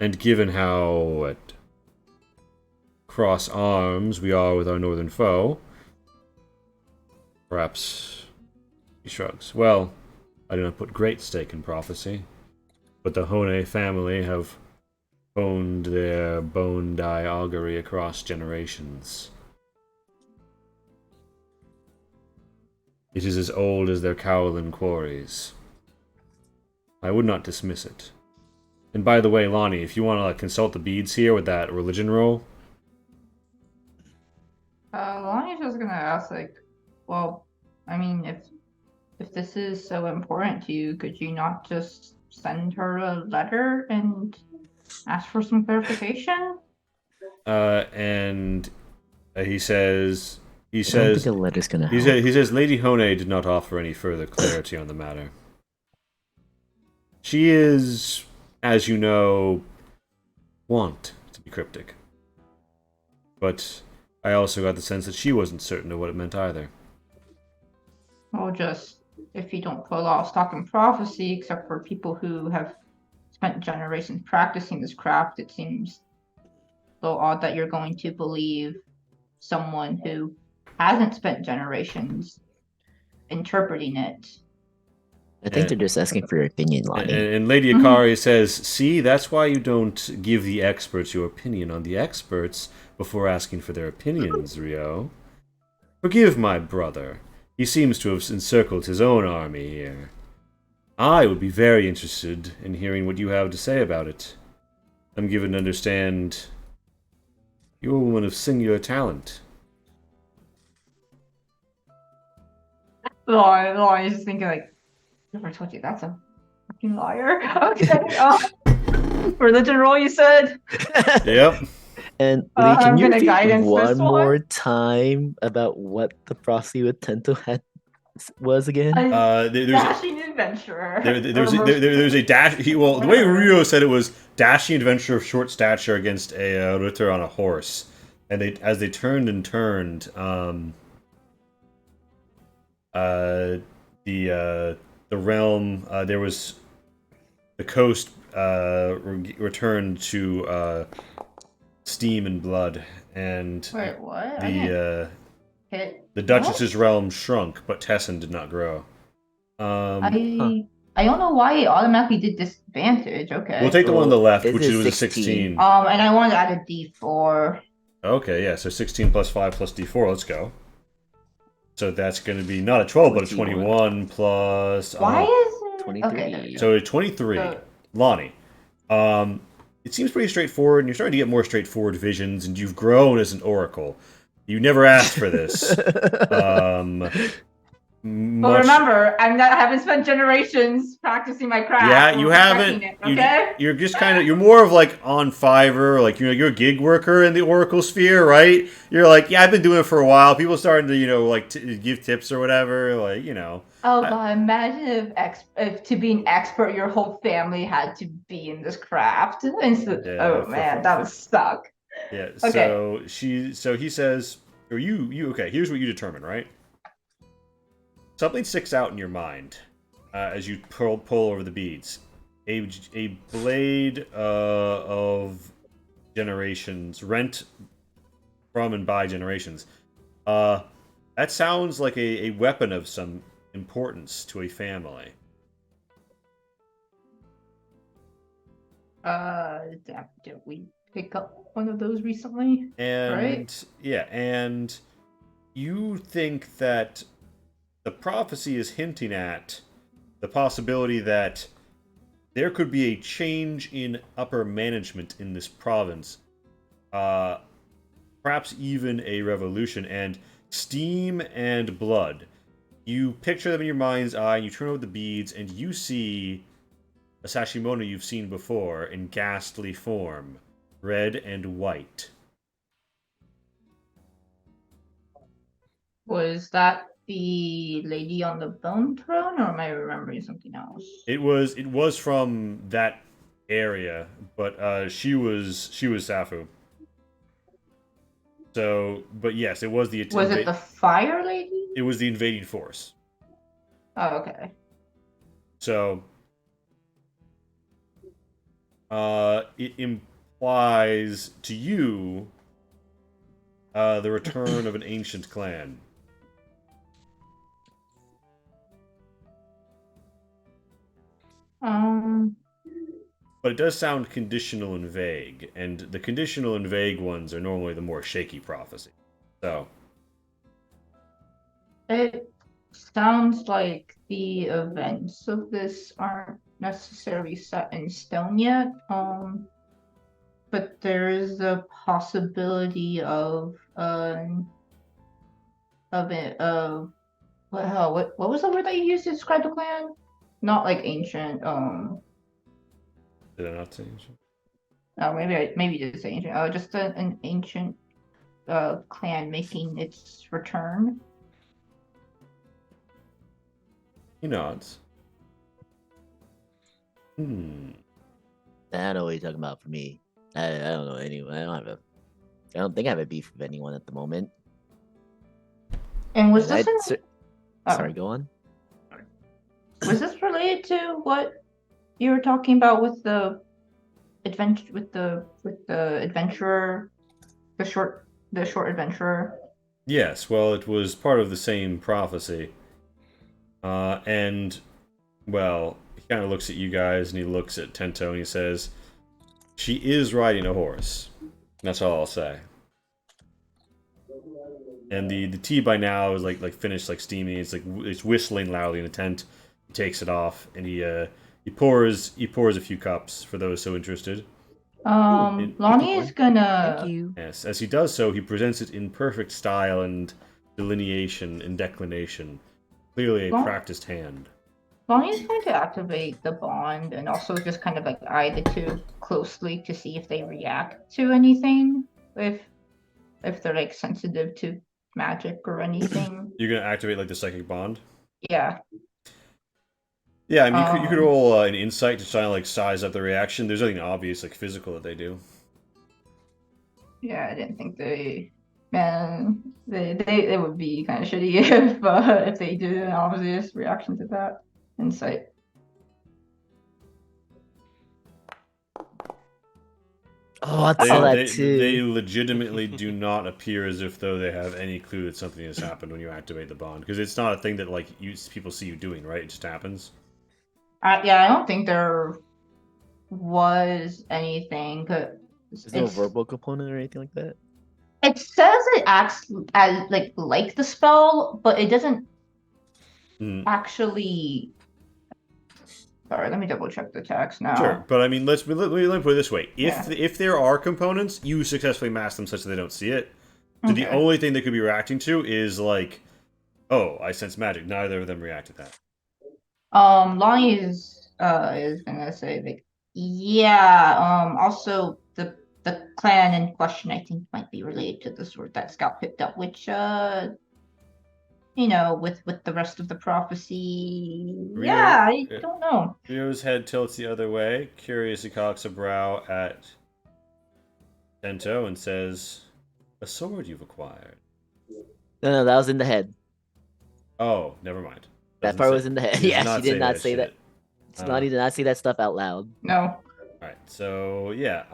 And given how at cross arms we are with our northern foe, perhaps he shrugs. Well, I do not put great stake in prophecy, but the Hone family have honed their bone dye augury across generations. It is as old as their Cowlin quarries. I would not dismiss it. And by the way, Lonnie, if you want to consult the beads here with that religion roll. Lonnie's just gonna ask, like, well, I mean, if this is so important to you, could you not just send her a letter and ask for some clarification? And he says, I don't think a letter's gonna help. he says, Lady Hone did not offer any further clarity on the matter. She is, as you know, wont to be cryptic. But I also got the sense that she wasn't certain of what it meant either. Well, just if you don't put a lot of stock in prophecy, except for people who have spent generations practicing this craft, it seems a little odd that you're going to believe someone who hasn't spent generations interpreting it. I think they're just asking for your opinion, Lonnie. And Lady Akari says, see, that's why you don't give the experts your opinion on the experts before asking for their opinions, Rio. Forgive my brother. He seems to have encircled his own army here. I would be very interested in hearing what you have to say about it. I'm given to understand you're a woman of singular talent. Lauren's just thinking, like, never told you that's a fucking liar. Okay. Religion roll, you said? Yep. And Lee, I'm can you gonna repeat guidance one this one. more time about what the prophecy with Tento was again? There's Dashing adventurer. there's a dash. The way Rio said it was dashing adventure of short stature against a ritter on a horse, and as they turned and turned, the realm there was the coast returned to steam and blood, and Wait, what? the Duchess's realm shrunk, but Tessin did not grow. I don't know why it automatically did disadvantage. Okay. We'll take the one on the left, It which is was a 16. 16. And I wanted to add a D4. Okay, yeah, so 16 plus 5 plus D4, let's go. So that's going to be not a 12, but a 21 plus... Why is it? 23. Okay. So a 23. Lonnie. It seems pretty straightforward, and you're starting to get more straightforward visions, and you've grown as an oracle. You never asked for this. But remember, I haven't spent generations practicing my craft. Yeah, or you perfecting haven't. it, okay? You're just kind of. You're more of like on Fiverr, like you're a gig worker in the Oracle sphere, right? You're like, yeah, I've been doing it for a while. People starting to, like, give tips or whatever, like, Oh god, imagine if to be an expert, your whole family had to be in this craft. Yeah, Oh man, that would suck. Yeah. Okay. So he says, or you. Okay, here's what you determine, right? Something sticks out in your mind as you pull over the beads. A blade of generations, rent from and by generations. That sounds like a weapon of some importance to a family. Did we pick up one of those recently? And Right? yeah, and you think that the prophecy is hinting at the possibility that there could be a change in upper management in this province. Perhaps even a revolution, and steam and blood. You picture them in your mind's eye, and you turn over the beads, and you see a Sashimono you've seen before in ghastly form, red and white. Was that the lady on the bone throne, or am I remembering something else? It was from that area, but she was Safu. So, but yes, it was the Was it the fire lady? it was the invading force. Oh, okay. So, it implies to you the return of an ancient clan. But it does sound conditional and vague, and the conditional and vague ones are normally the more shaky prophecy. So, It sounds like the events of this aren't necessarily set in stone yet. But there is a possibility of it what was the word that you used to describe the clan? Not like ancient. did I not say ancient? Oh, maybe just ancient. Oh, just an ancient clan making its return. He nods. I don't know what you're talking about for me. I don't know anyone. I don't think I have a beef with anyone at the moment. And was And this Sorry, go on. was this related to what you were talking about with the adventure with the adventurer, the short adventurer? Yes, well, it was part of the same prophecy. And, well, he kind of looks at you guys, and he looks at Tento, and he says, she is riding a horse. That's all I'll say. And the tea by now is like finished, like steaming. It's whistling loudly in the tent. He takes it off, and he pours a few cups for those so interested. Lonnie is gonna. Thank you. Yes, as he does so, he presents it in perfect style and delineation and declination. Clearly a practiced hand. Lonnie is going to activate the bond and also just kind of like eye the two closely to see if they react to anything, if they're like sensitive to magic or anything. You're gonna activate like the psychic bond. Yeah. Yeah, I mean, you could roll an insight to try and like size up the reaction. There's nothing obvious like physical that they do. Yeah, I didn't think they. Man, they would be kind of shitty if they did an obvious reaction to that insight. Oh, I saw that They too. legitimately do not appear as if though they have any clue that something has happened when you activate the bond, because it's not a thing that like people see you doing, right? It just happens. Yeah, I don't think there was anything. There's no verbal component or anything like that. It says it acts as like the spell, but it doesn't actually. Sorry, let me double check the text now. Sure, but I mean, let me put it this way: if there are components, you successfully mask them such that they don't see it. So the only thing they could be reacting to is like Oh, I sense magic. Neither of them react to that. Lonnie is gonna say like, yeah. Also the clan in question I think might be related to the sword that Scout picked up, which with the rest of the prophecy. Yeah, I don't know. Rio's head tilts the other way, curiously cocks a brow at Tento and says, "A sword you've acquired." No, that was in the head. Oh, never mind. That part was in the head. He does Yeah, she did not say that. shit. Lonnie did not say that stuff out loud. No. Alright, so yeah,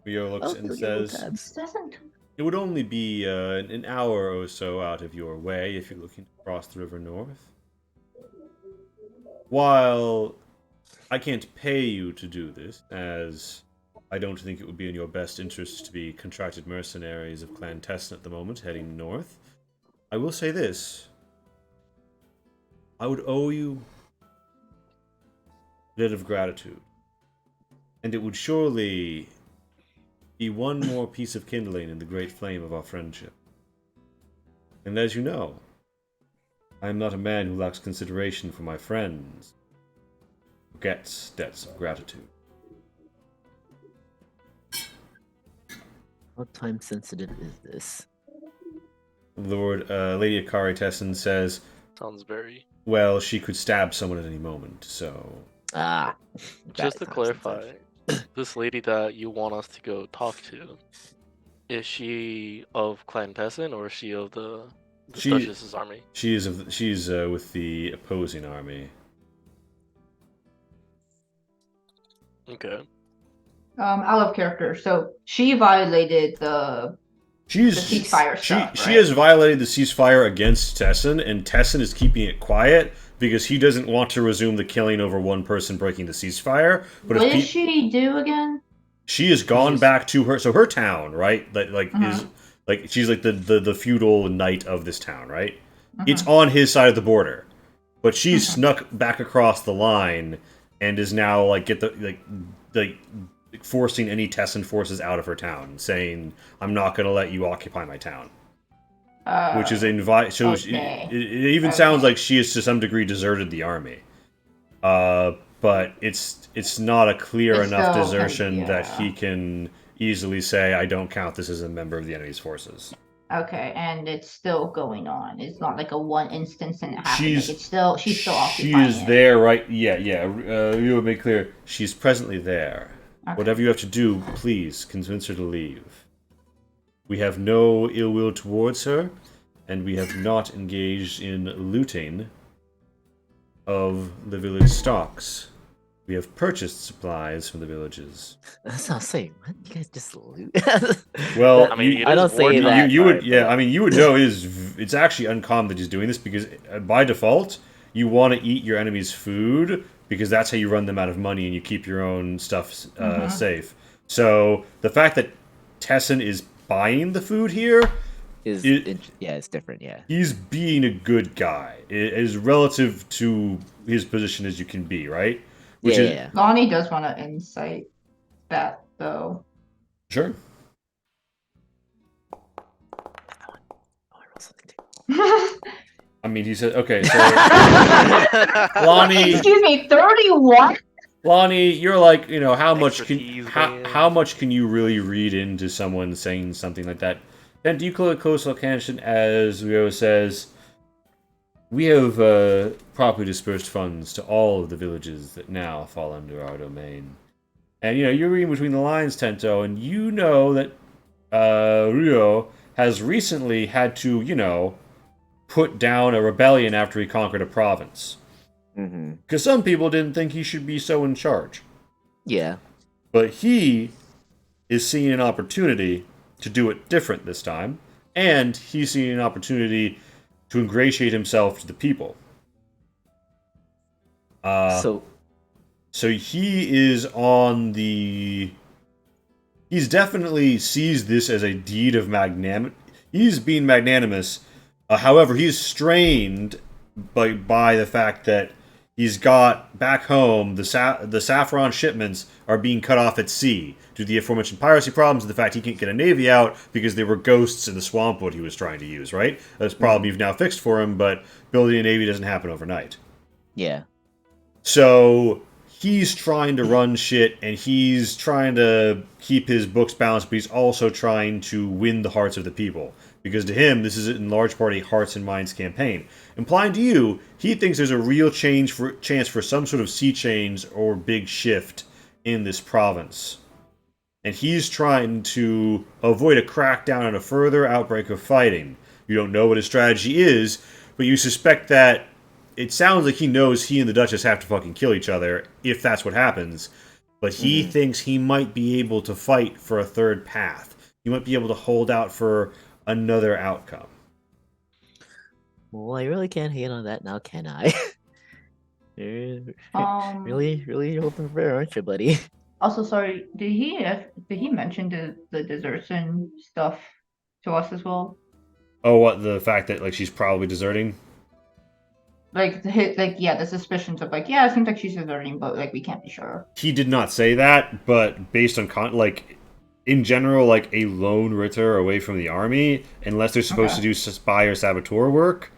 Rio looks Oh, and the yellow says, tabs. Doesn't. it would only be an hour or so out of your way if you're looking to cross the river north. While I can't pay you to do this, as I don't think it would be in your best interest to be contracted mercenaries of Clan Tessin at the moment, heading north, I will say this. I would owe you a bit of gratitude. And it would surely be one more piece of kindling in the great flame of our friendship. And as you know, I am not a man who lacks consideration for my friends, who gets debts of gratitude. How time sensitive is this? Lady Akari Tessin says, Sounds very. well, she could stab someone at any moment, so... Ah. Just to time clarify, sensitive. this lady that you want us to go talk to, is she of Clan Tessin or is she of the Duchess's army? She's with the opposing army. Okay. Out of character. So she violated the ceasefire stuff, She right? has violated the ceasefire against Tessin, and Tessin is keeping it quiet because he doesn't want to resume the killing over one person breaking the ceasefire. But What did she do again? she has gone back to her town, right? Is like she's like the feudal knight of this town, right? It's on his side of the border, but she's snuck back across the line and is now like forcing any Tessin forces out of her town, saying, "I'm not going to let you occupy my town." Which is so okay. it even sounds like she has to some degree deserted the army. But it's not a clear It's enough still- desertion that yeah. he can easily say, I don't count this as a member of the enemy's forces. Okay, and it's still going on. It's not like a one instance and it happened. She's Like she's still She occupying is it. there, right? Yeah. You would make clear she's presently there. Okay. Whatever you have to do, please convince her to leave. We have no ill will towards her, and we have not engaged in looting of the village stocks. We have purchased supplies from the villages. That's what I'm saying. What? You guys just loot? Well, I mean, it I is don't say wartime, that. you would, part, yeah. but- I mean, you would know it's actually uncommon that he's doing this because by default you want to eat your enemy's food because that's how you run them out of money and you keep your own stuff safe. So the fact that Tessin is buying the food here it's different. Yeah. he's being a good guy. It is relative to his position as you can be, right? Which is Yeah. Lonnie does want to insight that though. sure. I mean, he said, okay, so Lonnie, Excuse me, 31? Lonnie, you're like, how much Expertise, man. how much can you really read into someone saying something like that? Then do you call it close attention as Rio says, we have properly dispersed funds to all of the villages that now fall under our domain. And you're reading between the lines, Tento, and you know that Rio has recently had to, put down a rebellion after he conquered a province. Mm-hmm. Because some people didn't think he should be so in charge. Yeah. But he is seeing an opportunity to do it different this time, and he's seeing an opportunity to ingratiate himself to the people. So he is on the... He's definitely sees this as a deed of magnanimity. He's being magnanimous. However, he's strained by the fact that He's got back home the saffron shipments are being cut off at sea due to the aforementioned piracy problems and the fact he can't get a navy out because there were ghosts in the swamp wood he was trying to use. Right, that's a problem you've now fixed for him, but building a navy doesn't happen overnight. Yeah. So he's trying to run shit and he's trying to keep his books balanced, but he's also trying to win the hearts of the people. Because to him, this is in large part a hearts and minds campaign. Implying to you, he thinks there's a real chance for some sort of sea change or big shift in this province. And he's trying to avoid a crackdown and a further outbreak of fighting. You don't know what his strategy is, but you suspect that it sounds like he knows he and the Duchess have to fucking kill each other if that's what happens. But he thinks he might be able to fight for a third path. He might be able to hold out for another outcome. Well, I really can't hate on that now, can I? You're really hoping for it, aren't you, buddy? Also, sorry, did he mention the desertion stuff to us as well? Oh, what, the fact that like she's probably deserting? The suspicions of it seems like she's deserting, but we can't be sure. He did not say that, but based on in general, like a lone Ritter away from the army, unless they're supposed to do spy or saboteur work,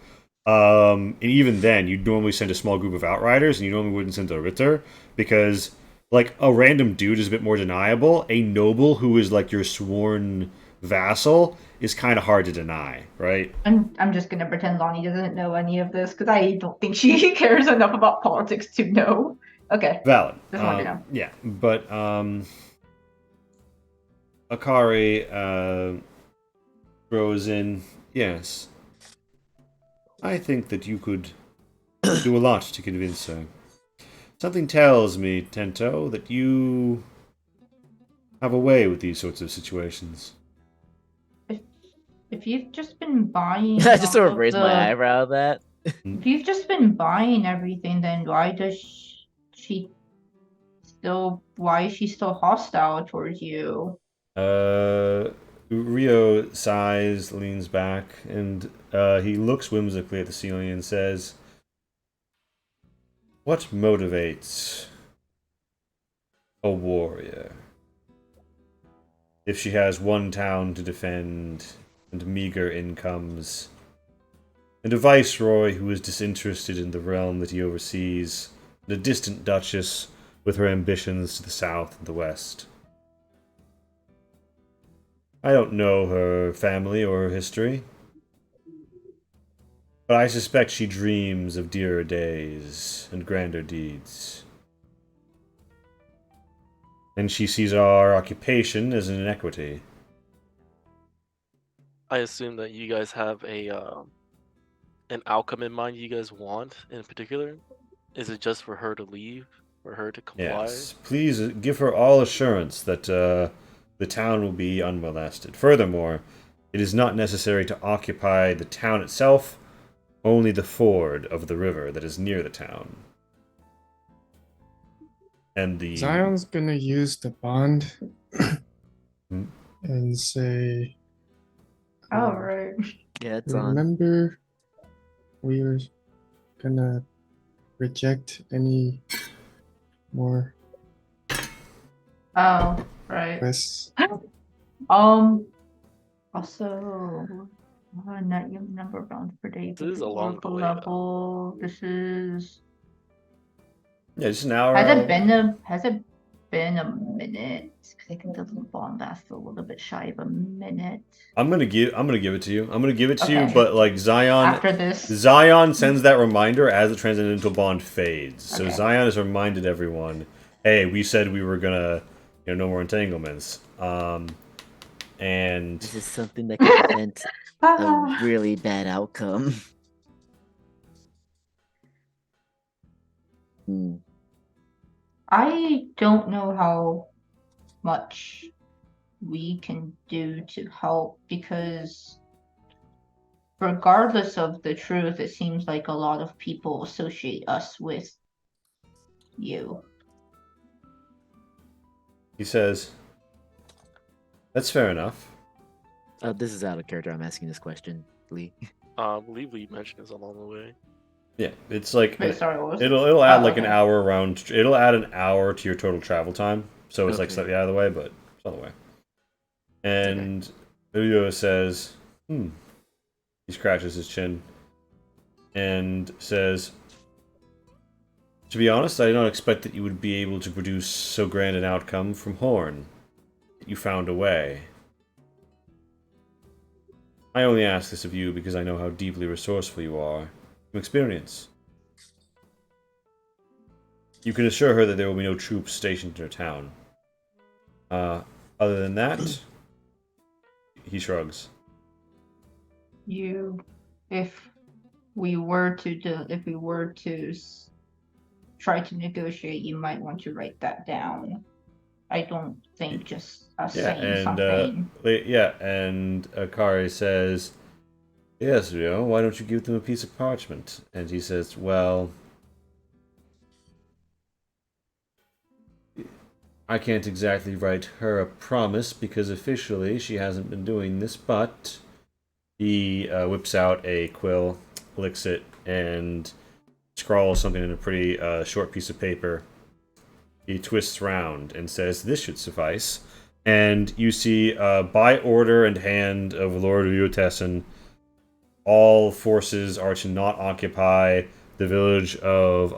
and even then, you'd normally send a small group of outriders, and you normally wouldn't send a Ritter, because like a random dude is a bit more deniable. A noble who is like your sworn vassal is kind of hard to deny, right? I'm just gonna pretend Lonnie doesn't know any of this because I don't think she cares enough about politics to know. Okay. Valid. Just wanted to know. Yeah, but Akari throws in, yes. I think that you could do a lot to convince her. Something tells me, Tento, that you have a way with these sorts of situations. If you've just been buying, I just sort of raised my eyebrow at that. If you've just been buying everything, then why does she still? Why is she still hostile towards you? Rio sighs, leans back, and he looks whimsically at the ceiling and says, "What motivates a warrior? If she has one town to defend and meager incomes, and a viceroy who is disinterested in the realm that he oversees, and a distant duchess with her ambitions to the south and the west. I don't know her family or her history, but I suspect she dreams of dearer days and grander deeds. And she sees our occupation as an inequity." I assume that you guys have an outcome in mind you guys want in particular. Is it just for her to leave, for her to comply? Yes, please give her all assurance that the town will be unmolested. Furthermore, it is not necessary to occupy the town itself, only the ford of the river that is near the town. And the Zion's gonna use the bond and say, Oh, right. Yeah, it's on. remember, we were gonna reject any more Oh, right. requests. Also, net number of rounds per day. This is a long local way, level. This is. yeah, just an hour. Has it been a minute? Because I think the bond lasts a little bit shy of a minute. I'm gonna give it to you. I'm gonna give it to you, Okay. but like Zion sends that reminder as the transcendental bond fades. So Okay. Zion has reminded everyone, hey, we said we were gonna, no more entanglements. And This is something that could prevent a really bad outcome. I don't know how much we can do to help because regardless of the truth, it seems like a lot of people associate us with you. he says, that's fair enough. This is out of character. I'm asking this question, Lee. I believe we mentioned this along the way. Yeah, it's like Wait, Star Wars. it'll add Oh, like an okay. hour around. It'll add an hour to your total travel time, so it's like Okay. slightly out of the way, but it's on the way. And Uyo says, "Hmm." He scratches his chin and says, "To be honest, I did not expect that you would be able to produce so grand an outcome from Horn. You found a way. I only ask this of you because I know how deeply resourceful you are from experience. You can assure her that there will be no troops stationed in her town. Other than that," he shrugs. You, if we were to try to negotiate, you might want to write that down. I don't think just us Yeah, saying and something. Akari says, "Yes, Ryo, why don't you give them a piece of parchment?" And he says, "Well, I can't exactly write her a promise because officially she hasn't been doing this, but..." He whips out a quill, licks it, and scrawls something in a pretty short piece of paper. He twists round and says, "This should suffice." And you see, by order and hand of Lord Ryotesen, all forces are to not occupy the village of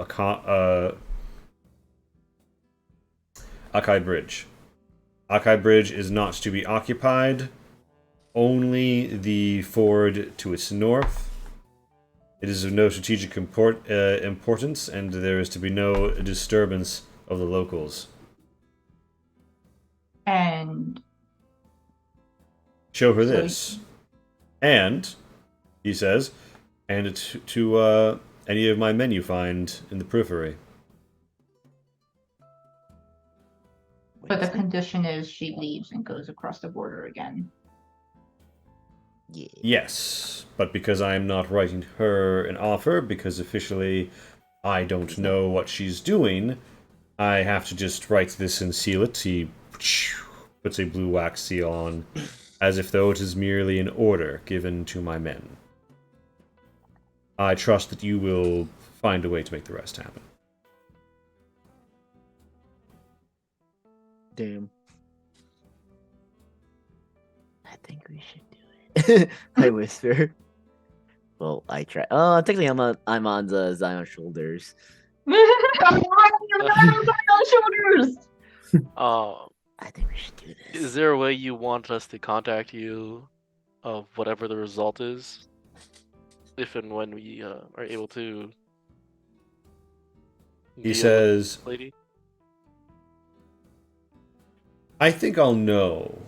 Akai Bridge. Akai Bridge is not to be occupied. Only the ford to its north. It is of no strategic importance, and there is to be no disturbance of the locals. And Show her so this. And, he says, hand it to any of my men you find in the periphery. but the condition is she leaves and goes across the border again. Yeah. Yes, but because I am not writing her an offer, because officially I don't know what she's doing, I have to just write this and seal it. He puts a blue wax seal on, as if though it is merely an order given to my men. I trust that you will find a way to make the rest happen. Damn. I think we should do it. I whisper. Well, I try. Oh, technically, I'm on the Zion's shoulders. I'm on shoulders. I think we should do this. Is there a way you want us to contact you of whatever the result is? If and when we are able to He deal with says, this lady? "I think I'll know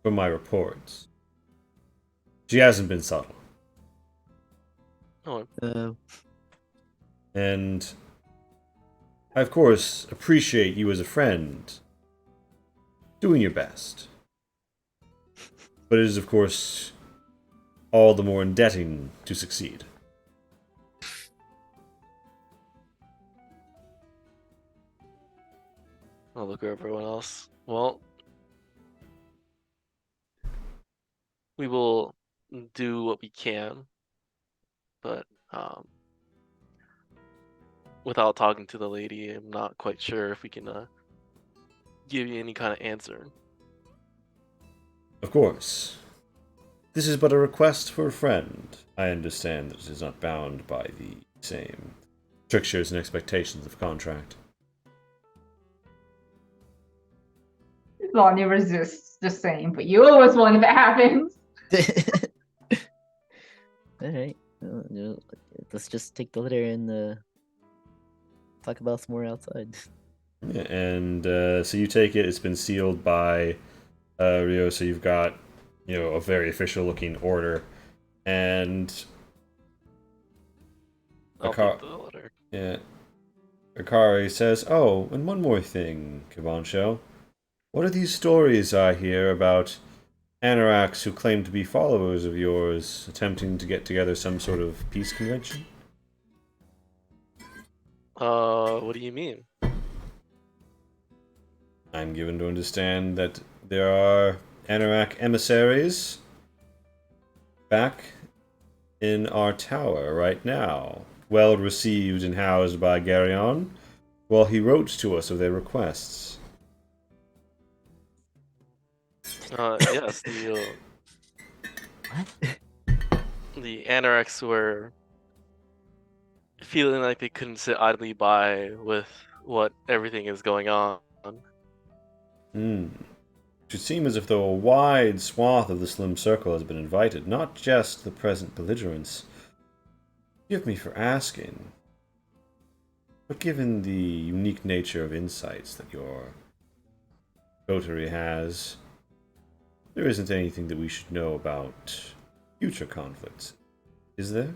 from my reports. She hasn't been subtle. Oh, And I, of course, appreciate you as a friend doing your best. But it is, of course, all the more indebting to succeed." I'll look at everyone else. Well, we will do what we can, but without talking to the lady, I'm not quite sure if we can give you any kind of answer. Of course. This is but a request for a friend. I understand that it is not bound by the same strictures and expectations of contract. Lonnie resists the same, but you always want if it happens. All right. Let's just take the letter and talk about some more outside. Yeah, and so you take it. It's been sealed by Rio. So you've got, a very official-looking order, and I'll take the letter. yeah, Akari says, "Oh, and one more thing, Kabancho. What are these stories I hear about Anoraks who claim to be followers of yours attempting to get together some sort of peace convention?" What do you mean? I'm given to understand that there are Anorak emissaries back in our tower right now, well received and housed by Garyon, while he wrote to us of their requests. Yes, What? the Anarchs were feeling like they couldn't sit idly by with what everything is going on. It should seem as if though a wide swath of the Slim Circle has been invited, not just the present belligerents. Forgive me for asking, but given the unique nature of insights that your coterie has, there isn't anything that we should know about future conflicts, is there?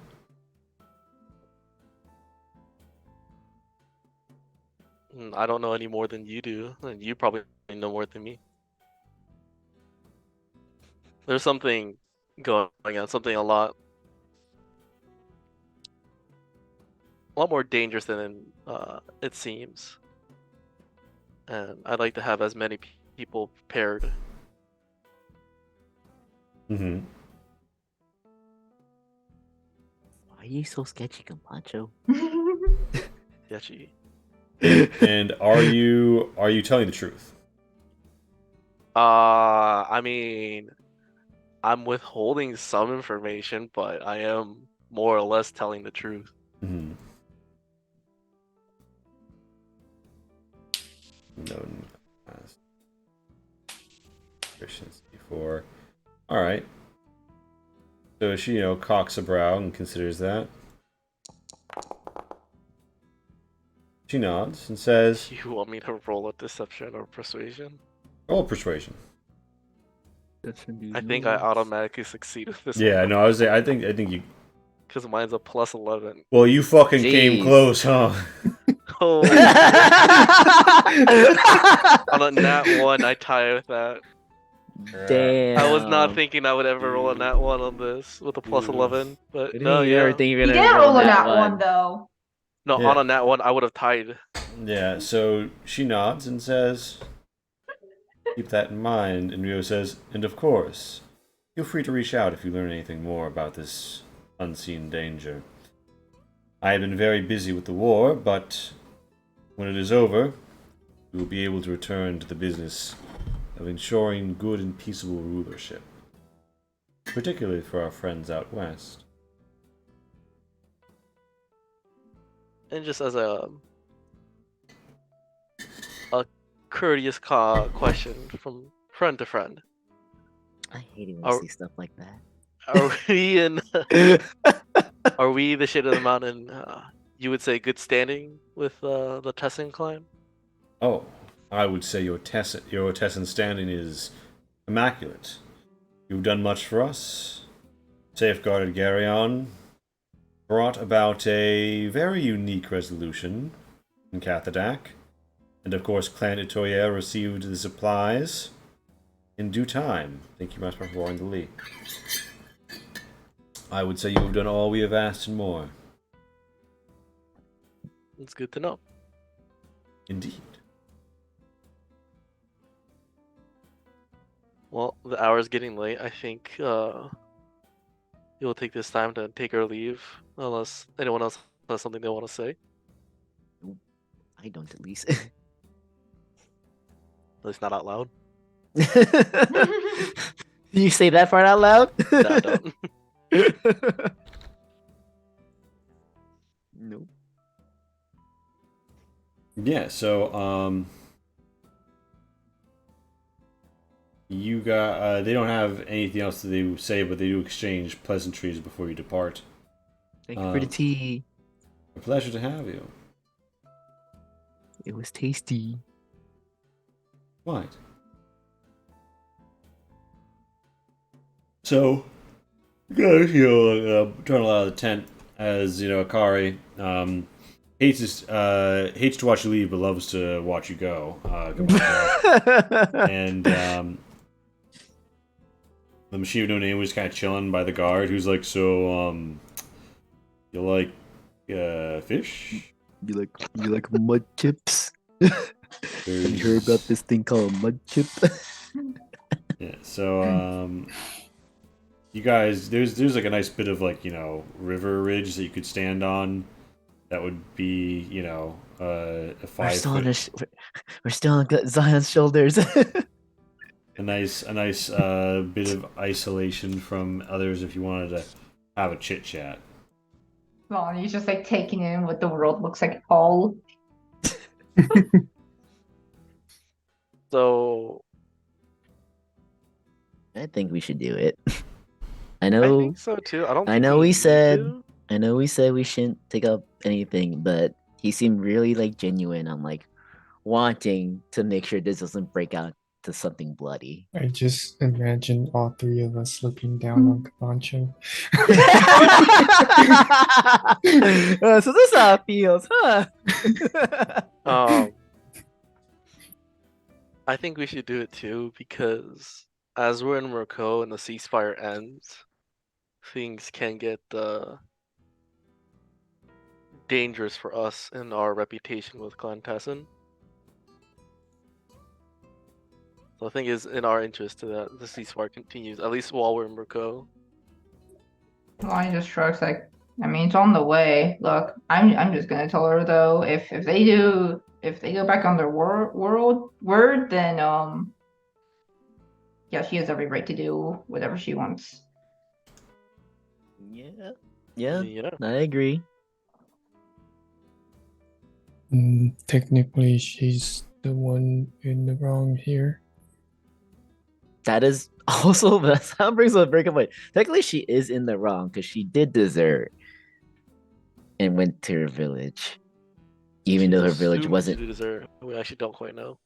I don't know any more than you do, and you probably know more than me. There's something going on, something a lot more dangerous than it seems. And I'd like to have as many people prepared. Mm-hmm. Why are you so sketchy, Camacho? Sketchy. And are you telling the truth? I mean, I'm withholding some information, but I am more or less telling the truth. Mm-hmm. No Christians before. All right. So she, cocks a brow and considers that. She nods and says, You want me to roll a deception or persuasion? "Roll persuasion." I think I automatically succeed with this Yeah, one. no, I think you. Because mine's a plus 11. Well, you fucking came Jeez. close, huh? Oh, on a nat 1, I tie with that. Damn. I was not thinking I would ever roll a nat 1 on this with a plus 11, but What do no, you ever yeah. think you're You gonna did roll a that nat one though. No, Yeah. on a nat 1, I would have tied. Yeah. So she nods and says, "Keep that in mind." And Rio says, "And of course, feel free to reach out if you learn anything more about this unseen danger. I have been very busy with the war, but when it is over, we will be able to return to the business of ensuring good and peaceable rulership, particularly for our friends out west." And just as a courteous question from friend to friend, I hate it when Are- you say stuff like that. are we in? Are we the shade of the mountain? You would say good standing with the Tessin clan? Oh, I would say your Tessin standing is immaculate. You've done much for us, safeguarded Garyon, brought about a very unique resolution in Cathadak, and of course Clan Itoya received the supplies in due time. Thank you much for roaring the Lee. I would say you have done all we have asked and more. It's good to know. Indeed. Well, the hour's getting late. I think you'll take this time to take our leave, unless anyone else has something they want to say. I don't, at least. At least not out loud. Did you say that part out loud? No, I don't. Nope. Yeah, so you got they don't have anything else that they say, but they do exchange pleasantries before you depart. Thank you for the tea. A pleasure to have you. It was tasty. Right. So, guys, turn out of the tent as Akari hates to watch you leave, but loves to watch you go. And the machine of no name was kind of chilling by the guard, who's like, "So, you like fish?" You like mud chips? Have you heard about this thing called mud chip? Yeah. So, You guys, there's like a nice bit of like river ridge that you could stand on. That would be a We're 5 still on foot, his, we're still on Zion's shoulders. a nice bit of isolation from others if you wanted to have a chit chat. Well, he's just like taking in what the world looks like all. So I think we should do it. I I know. think so too. I don't I think know we we need said. to. I know we said we shouldn't take up anything, but he seemed really like genuine on like wanting to make sure this doesn't break out to something bloody. I just imagine all three of us looking down on Cabancho. So this is how it feels, huh? I think we should do it too because as we're in Morocco and the ceasefire ends, things can get dangerous for us and our reputation with Clan Tessin. So I think it's in our interest that the ceasefire continues, at least while we're in Morocco. Lion just shrugs like, I mean, it's on the way. Look, I'm just gonna tell her though, if they go back on their word, then yeah, she has every right to do whatever she wants. Yeah. Yeah. Yeah. I agree. Technically, she's the one in the wrong here. That is also that brings up a breakup point. Technically, she is in the wrong because she did desert and went to her village, even though her village Assumed wasn't. to deserve. We actually don't quite know.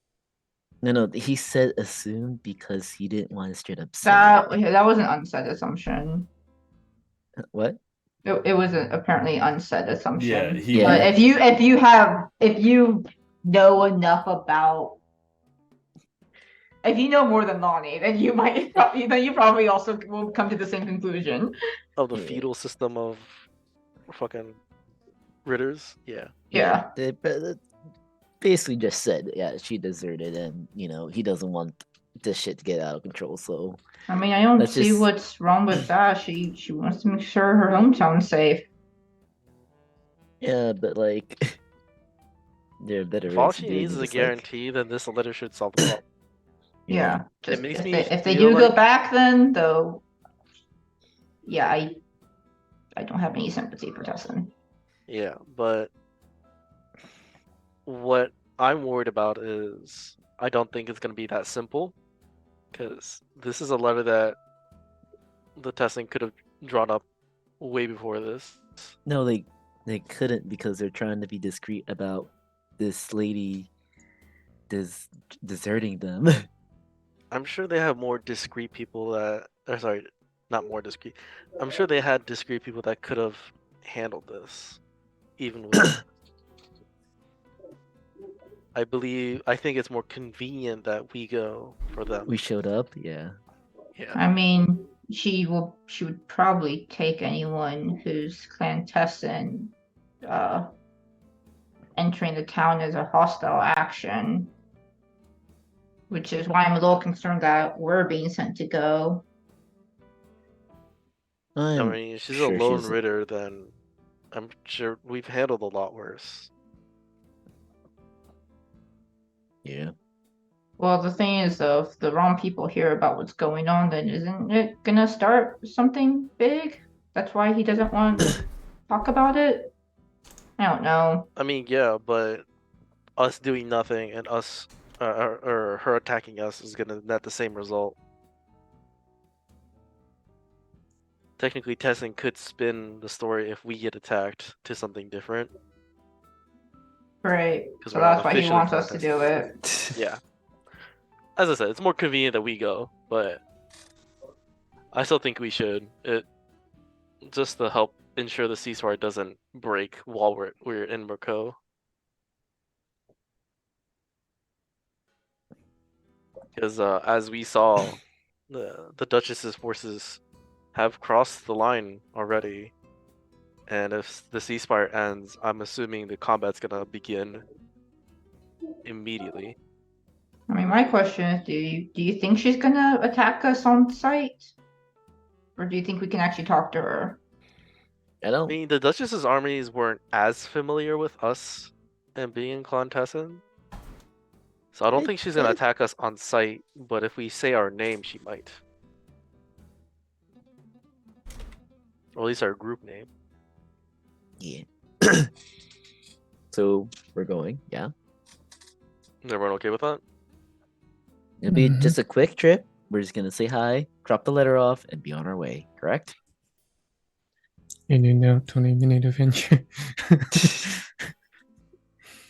No. He said assumed because he didn't want to straight up say That was an unsaid assumption. it. What? It was apparently unsaid Yeah, assumption. he. Yeah. But if you know enough about, if you know more than Lonnie, then you probably also will come to the same conclusion. Of the Yeah. feudal system of fucking ritters. Yeah. Yeah. They basically just said, yeah, she deserted, and he doesn't want this shit to get out of control. So I mean, I don't Let's see just- what's wrong with that. She wants to make sure her hometown's safe. yeah, but like, there are better If all ways to she do it needs than is a just, like, guarantee, then this letter should solve the problem. Yeah. Just makes if me they feel do go like- back, then though, yeah, I don't have any sympathy for Tessin. Yeah, but what I'm worried about is I don't think it's gonna be that simple, because this is a letter that the testing could have drawn up way before this. No, they couldn't because they're trying to be discreet about this lady deserting them. I'm sure they have more discreet people that, or sorry, not more discreet. I'm sure they had discreet people that could have handled this, even with. I think it's more convenient that we go for them. We showed up, yeah. Yeah. I mean, she would probably take anyone who's clandestine, entering the town as a hostile action, which is why I'm a little concerned that we're being sent to go. I I'm mean, she's a sure lone she's ritter, then I'm sure we've handled a lot worse. yeah. Well, the thing is, though, if the wrong people hear about what's going on, then isn't it gonna start something big? That's why he doesn't want to talk about it? I don't know. I mean, yeah, but us doing nothing and us, or her attacking us is gonna net the same result. Technically, Tessin could spin the story if we get attacked to something different. Right. 'Cause So we're not that's why he officially wants us to do contested. it. Yeah. As I said, it's more convenient that we go, but I still think we should. It just to help ensure the ceasefire doesn't break while we're in Morocco. Because as we saw, the Duchess's forces have crossed the line already, and if the ceasefire ends, I'm assuming the combat's gonna begin immediately. I mean, my question is, do you think she's gonna attack us on sight? Or do you think we can actually talk to her? I I don't. mean, the Duchess's armies weren't as familiar with us and being in Clontessen. So I don't think she's gonna attack us on sight, but if we say our name, she might. Or at least our group name. Yeah. So we're going. Yeah. Is everyone okay with that? It'll be Mhm. just a quick trip. We're just gonna say hi, drop the letter off, and be on our way. Correct? In and out 20-minute adventure.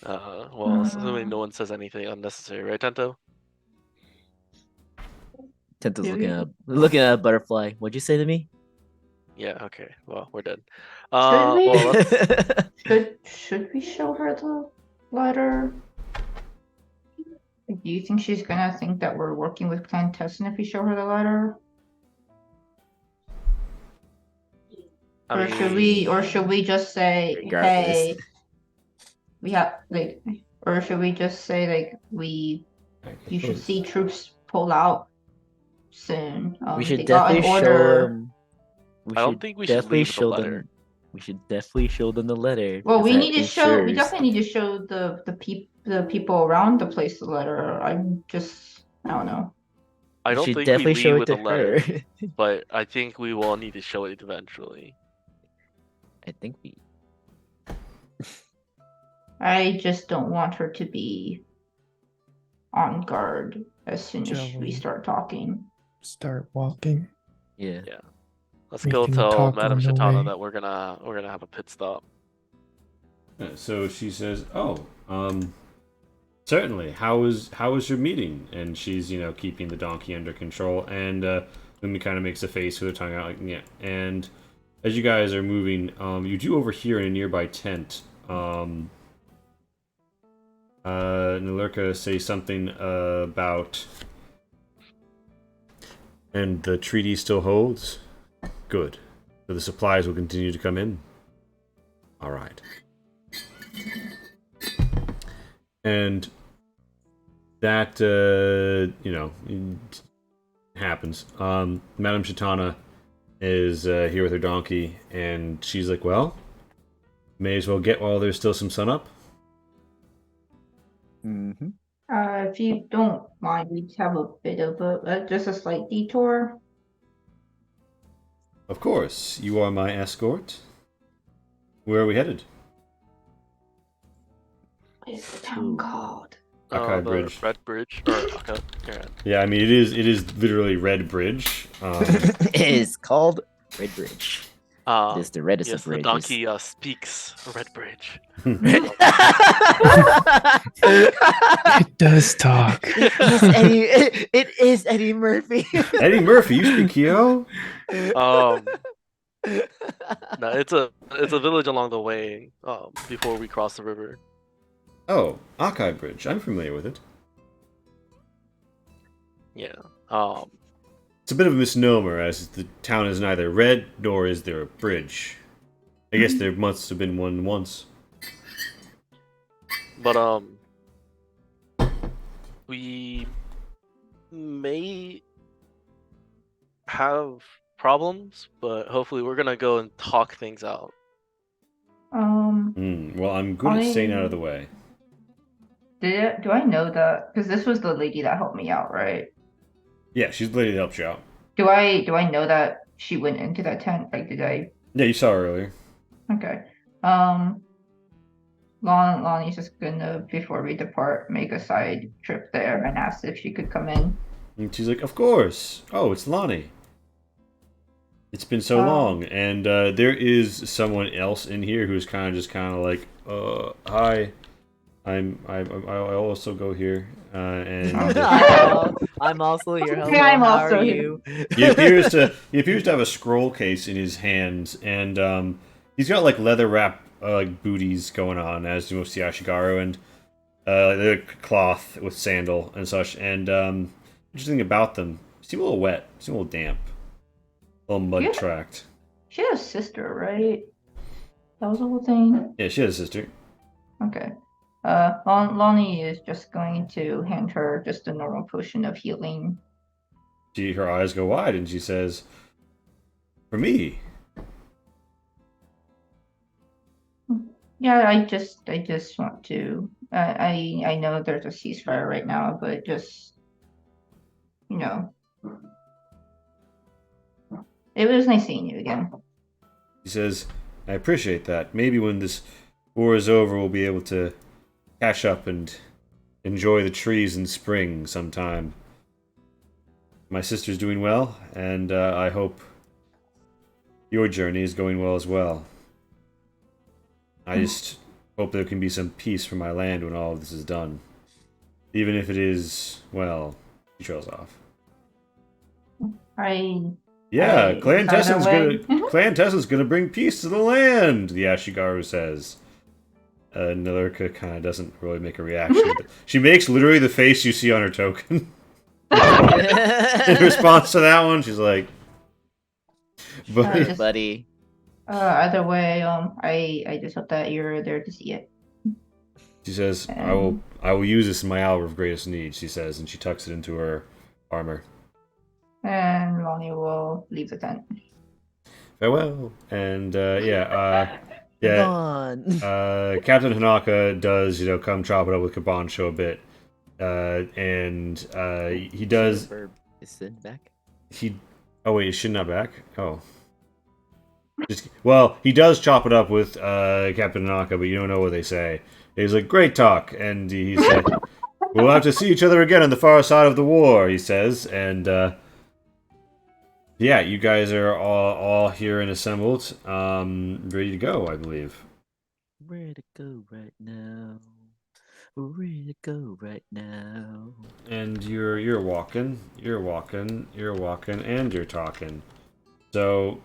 Well, assuming no one says anything unnecessary, right, Tento? Tento's Do looking at a butterfly. What'd you say to me? Yeah, okay. Well, we're dead. Should we? Well, let's... Should we show her the letter? Do you think she's gonna think that we're working with Clontessen if we show her the letter? I Or should we just say, Regardless. hey, we have like, or should we just say like you should see troops pull out soon. We should They got an definitely show order. them. I don't think we should definitely leave with the show letter. them. We should definitely show them the letter. Well, 'cause we that need to show. We ensures- definitely need to show the people around the place the letter. I don't know. I we don't should think definitely we show leave it with to a letter, her. but I think we will need to show it eventually. I think we. I just don't want her to be on guard as soon as Shall we we? start talking. Start walking. Yeah. Yeah. Let's We go can tell talk Madame on the Shatana way. that we're gonna have a pit stop. So she says, "Oh, certainly. How was your meeting?" And she's keeping the donkey under control. And Lumi kind of makes a face with her tongue out, like yeah. And as you guys are moving, you do overhear in a nearby tent, Nilurka say something about, and the treaty still holds. Good. So the supplies will continue to come in. All right. And that happens. Madame Shatana is here with her donkey, and she's like, "Well, may as well get while there's still some sun up." Mm-hmm. If you don't mind, we have a bit of just a slight detour. Of course, you are my escort. Where are we headed? What is the town called? Akai The Bridge. Red Bridge. Or okay, yeah. Yeah, I mean it is literally Red Bridge. It is called Red Bridge. It is the reddest Yes, of the bridges. donkey speaks Red Bridge. It does talk. It is Eddie Murphy. Eddie Murphy, you speak Kyo? No, it's a village along the way before we cross the river. Oh, Akai Bridge. I'm familiar with it. Yeah. It's a bit of a misnomer, as the town is neither red nor is there a bridge. I guess there must have been one once. But we may have problems, but hopefully we're gonna go and talk things out. Well, I'm good at staying out of the way. Do I know that? Because this was the lady that helped me out, right? Yeah, she's the lady that helps you out. Do I know that she went into that tent? Like, did I? Yeah, you saw her earlier. Okay. Lonnie's just gonna, before we depart, make a side trip there and ask if she could come in. And she's like, "Of course. Oh, it's Lonnie. It's been so long." And there is someone else in here who's kind of like, hi. I also go here, and I'm also here. Hello, Yeah, I'm how also are here. you? he appears to have a scroll case in his hands, and he's got like leather wrap like booties going on, as do most Yashigaru, and the cloth with sandal and such. And interesting about them, seem a little wet, seem a little damp, a little mud Yeah. tracked. She has a sister, right? That was the whole thing. Yeah, she has a sister. Okay. Lonnie is just going to hand her just a normal potion of healing. Her eyes go wide, and she says, For me. Yeah, I just want to. I know there's a ceasefire right now, but just you know, it was nice seeing you again. He says, I appreciate that. Maybe when this war is over, we'll be able to catch up and enjoy the trees in spring sometime. My sister's doing well, and I hope your journey is going well as well. I just hope there can be some peace for my land when all of this is done. Even if it is, well, he trails off. Yeah, Clan Tessin's gonna bring peace to the land, the Ashigaru says. Nilurka kind of doesn't really make a reaction. But she makes literally the face you see on her token. In response to that one, she's like, buddy. Either way, I just hope that you're there to see it. She says, I will use this in my hour of greatest need, she says, and she tucks it into her armor. And Lonnie will leave the tent. Farewell. And Gone. Captain Hanaka does, come chop it up with Kabancho a bit. And he does. Is Sin back? Oh wait, is Shin not back? Oh. Well, he does chop it up with Captain Hanaka, but you don't know what they say. He's like, great talk, and he said, we'll have to see each other again on the far side of the war, he says, and yeah, you guys are all here and assembled, ready to go, I believe. Where to go right now? Where to go right now? And you're walking, and you're talking. So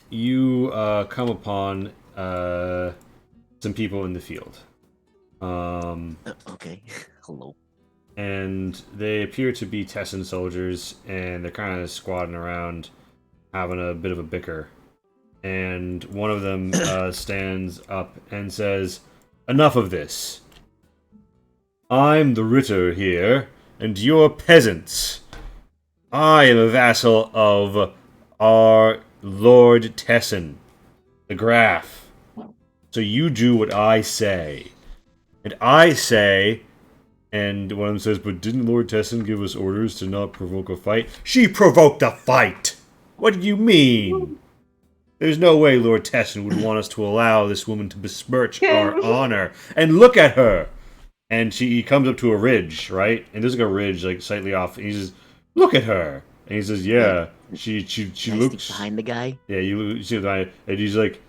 you come upon some people in the field. Okay. Hello. And they appear to be Tessin soldiers, and they're kind of squatting around, having a bit of a bicker. And one of them stands up and says, enough of this. I'm the Ritter here, and you're peasants. I am a vassal of our Lord Tessin, the Graf. So you do what I say. And I say... And one of them says, but didn't Lord Tessin give us orders to not provoke a fight? She provoked a fight! What do you mean? There's no way Lord Tessin would want us to allow this woman to besmirch our honor. And look at her! And he comes up to a ridge, right? And there's like a ridge, like, slightly off. And he says, look at her! And he says, yeah, she looks... behind the guy? Yeah, you see behind. And he's like,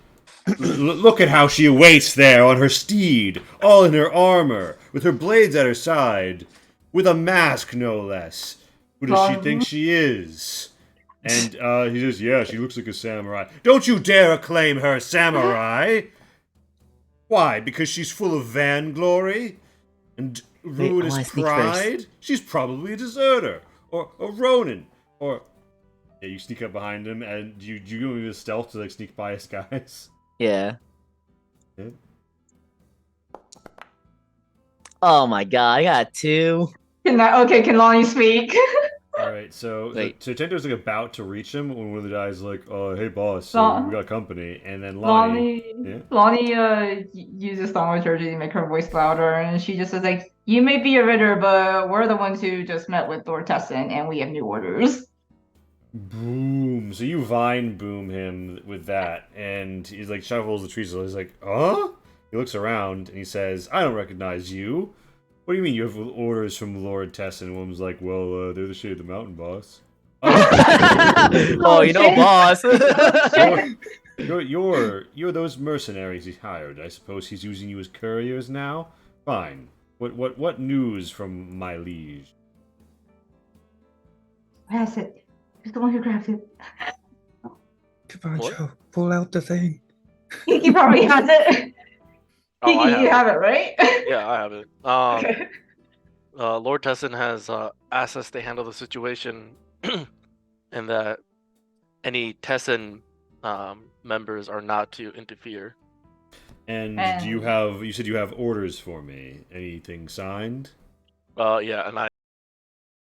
look at how she awaits there on her steed, all in her armor, with her blades at her side, with a mask no less. Who does she think she is? And he says, yeah, she looks like a samurai. Don't you dare acclaim her samurai! Why? Because she's full of vainglory and ruinous pride? She's probably a deserter, or a ronin, or... Yeah, you sneak up behind him, and you go into stealth to like sneak by his guys. Yeah. Yeah. Oh my god, I got 2. Can Lonnie speak? Alright, so Tento's like about to reach him when one of the guys like, hey boss, we got company, and then Lonnie uses thaumaturgy to make her voice louder, and she just says like, you may be a Ritter, but we're the ones who just met with Lord Tessin, and we have new orders. Boom. So you vine boom him with that, and he's like shuffles the trees. So he's like, huh? He looks around and he says, I don't recognize you. What do you mean you have orders from Lord Tessin? Woman's like, well, they're the shade of the mountain, boss. Oh, you know, boss. You're those mercenaries he hired. I suppose he's using you as couriers now. Fine. What news from my liege? Pass it. He's the one who grabbed it. Kabancho, pull out the thing. He probably has it. You have it, right? Yeah, I have it. Okay. Lord Tessin has asked us to handle the situation, and that any Tessin members are not to interfere. And you said you have orders for me. Anything signed? Yeah, and I